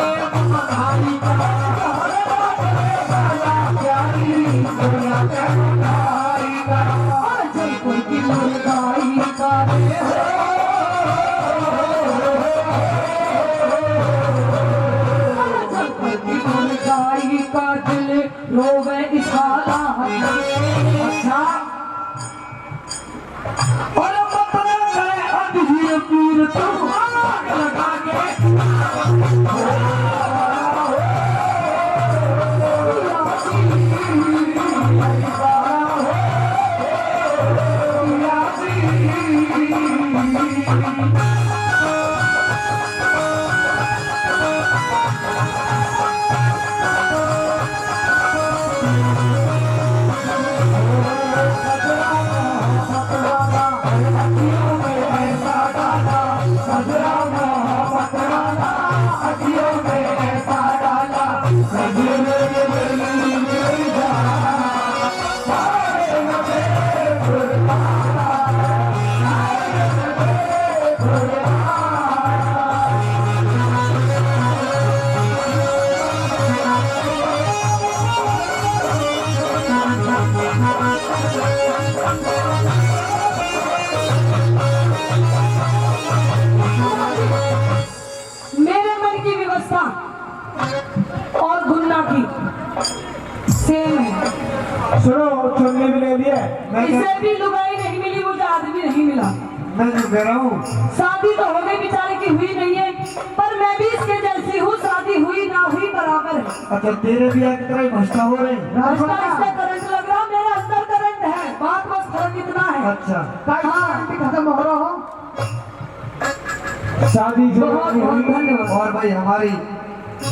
मंगाई का धान डोट ले पाला प्यारी कोना के मंगाई का और जयपुर की मुर्गाई का जयपुर की मुर्गाई का दिल रोवे इस हालात में अच्छा और मतलब करे अधीर पीर तुम आग लगा के मेरे मन की व्यवस्था और गुन्ना की सेम है सुनो चुन्नी भी ले लिए मैं इसे भी लुगाई नहीं मिली मुझे आदमी नहीं मिला मैं जो कह रहा हूँ शादी तो हो गई बेचारे की हुई नहीं है पर मैं भी इसके जैसी हूँ शादी हुई ना हुई बराबर है अच्छा तेरे भी एक तरह भ्रष्टा हो रहे हैं। इसका करंट लग रहा मेरे अंदर करंट है बात बस फर्क इतना है अच्छा हाँ खत्म हो रहा हो शादी जो बहुत बहुत धन्यवाद और भाई हमारी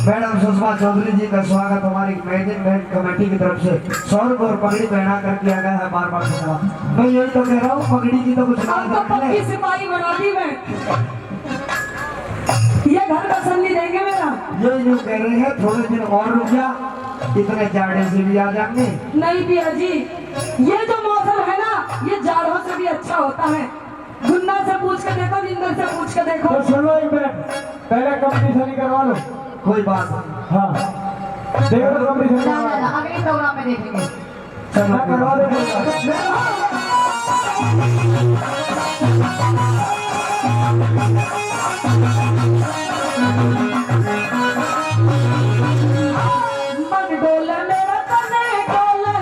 मैडम सुषमा चौधरी जी का स्वागत हमारी मैनेजमेंट कमेटी की तरफ से 100 रुपये और पगड़ी पहना कर किया गया है बार बार धन्यवाद। मैं यही तो कह रहा हूँ पगड़ी की तो कुछ नाम आपको रख ले। पक्की सिपाही बना दी मैं ये घर का सन्नी देंगे मेरा यही जो कह रहे हैं थोड़े दिन और रुक जा इतने जाड़े से भी आ जाएंगे। नहीं पिया जी ये जो मौसम है ना ये जाड़ों से भी अच्छा होता है गुन्ना से पूछ के देखो जिंदर से पूछ के देखो तो सुनो एक मिनट पहले कंपटीशन ही करवा लो कोई बात नहीं। हाँ देखो तो कंपटीशन ना, ना, ना, अगले प्रोग्राम में देखेंगे। चलना करवा दे। मन डोले मेरा तने डोले,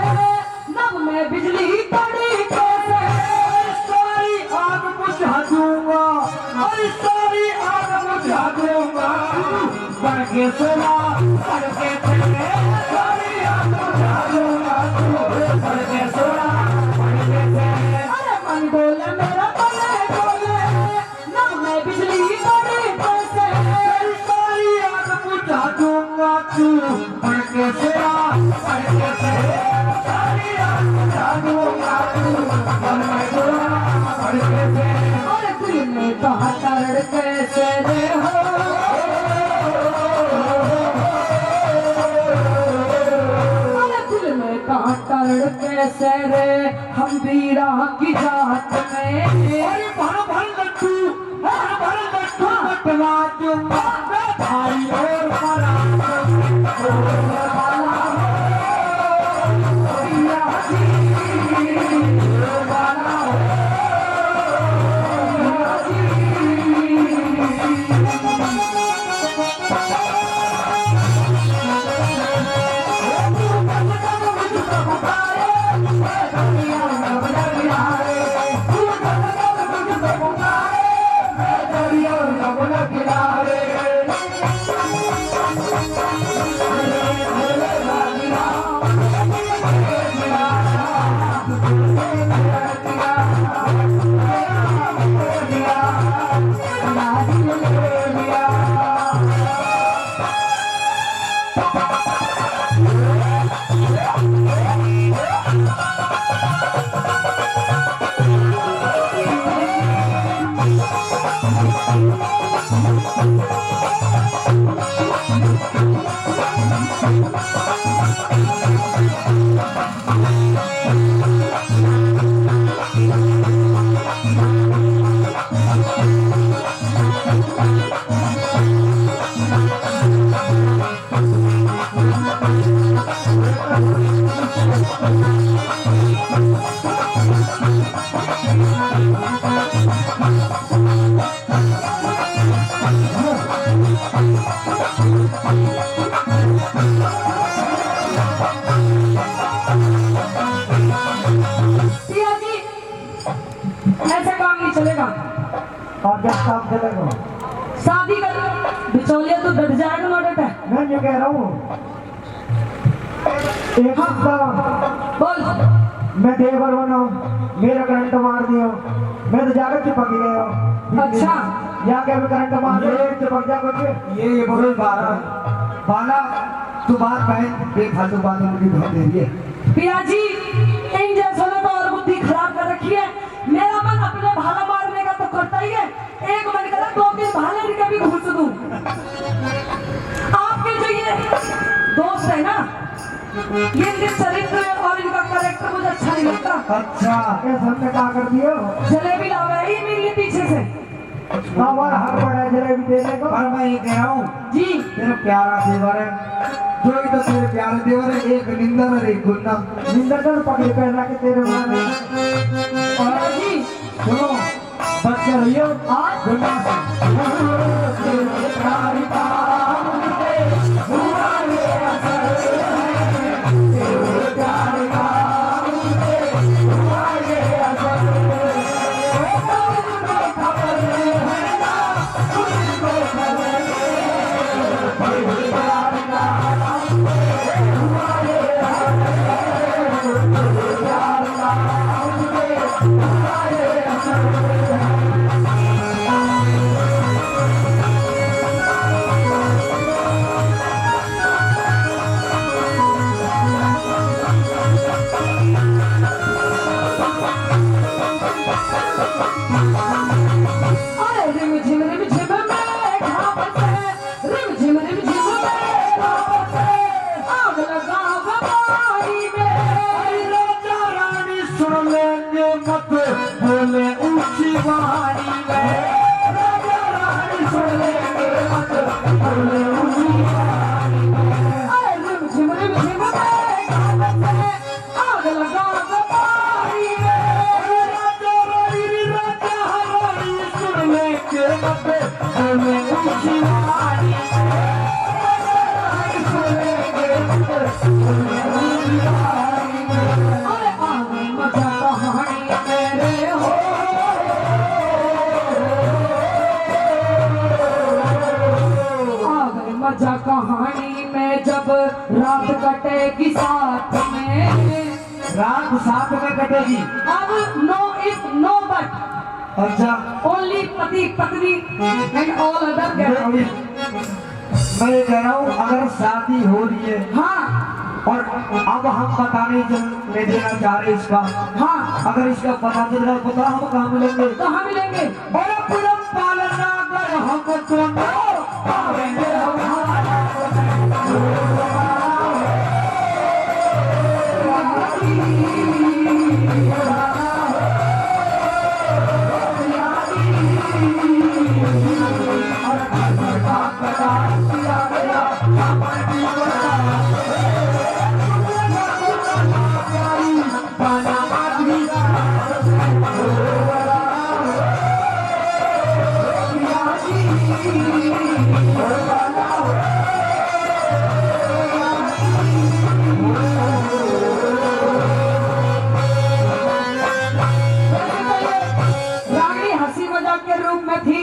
नभ में बिजली पड़ी कैसे, सारी आग बुझा दूंगा और सारी आग बुझा दूंगा बढ़ के सोना बढ़ के चले सारी आग बुझा दूंगा बढ़ के सोना बढ़ के चले। अरे मन डोले मेरा तने डोले, नभ में बिजली पड़ी कैसे, सारी आग बुझा दूंगा तू बढ़ के सोना बढ़ के चले सारी आग बुझा दूंगा तू बढ़ के सोना बढ़ के चले। और दिल में कहा तड़ कैसे रे हो, अरे दिल में कहा तड़ कैसे रे, हम वीरा की जात में। अरे भर भर लड्डू बटवा दूंगा मैं भाई और बड़ा सिया जी, ऐसा काम नहीं चलेगा। आप जब काम चलेगा शादी कर बिचौलिया तो डट जाएगा ना डट है। मैं ये कह रहा हूँ एक हफ्ता बोल मैं देवर बना मेरा करंट मार दिया मैं तो जाकर चिपक गया। अच्छा। या क्या मैं करंट मार दिया चिपक जा कुछ ये बहुत बाला तू बात बहन बेफालतू बातों की बहुत दे रही है। पिया जी, इन जैसों ने तो और बुद्धि खराब कर रखी है। मेरा मन अपने भाला मारने का तो करता ही है, एक मन करा 2-3 भाले इनके भी घुस दूं। आपके जो ये दोस्त है ना, ये इनके चरित्र और इनका कैरेक्टर मुझे अच्छा नहीं लगता। अच्छा ये सबने क्या कर दिया जलेबी लावा ही मेरे पीछे से। हमारा हक पड़ा है जलेबी देने को। पर मैं ये कह रहा हूँ जी तेरा प्यारा देवर है जो ही तो तेरे प्यारे देवर है एक निंदर और एक गुन्ना निंदा कर पकड़ पहना के तेरे माने पिया जी, सुनो बच्चे रहियो गुन्ना भाई मैं जब रात कटेगी साथ में। रात साथ में कटेगी। अब नो इफ नो बट, अच्छा ओनली पति पत्नी एंड ऑल अदर गेट। मैं ये कह रहा हूँ अगर शादी हो रही है हाँ और अब हम बताने ले देना चाह रहे इसका, हाँ, अगर इसका पता चल रहा है पता हम कहाँ मिलेंगे? कहाँ मिलेंगे? और पुरम पालना अगर हमको तो पावेंगे रानी हंसी मजाक के रूप में थी,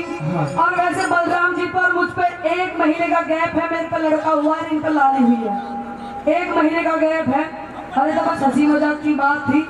और वैसे बलराम जी पर मुझ पे 1 महीने का गैप है। मेरे पे लड़का हुआ है, इन पे लाली हुई है। 1 महीने का गैप है। अरे तो बस हंसी मजाक की बात थी।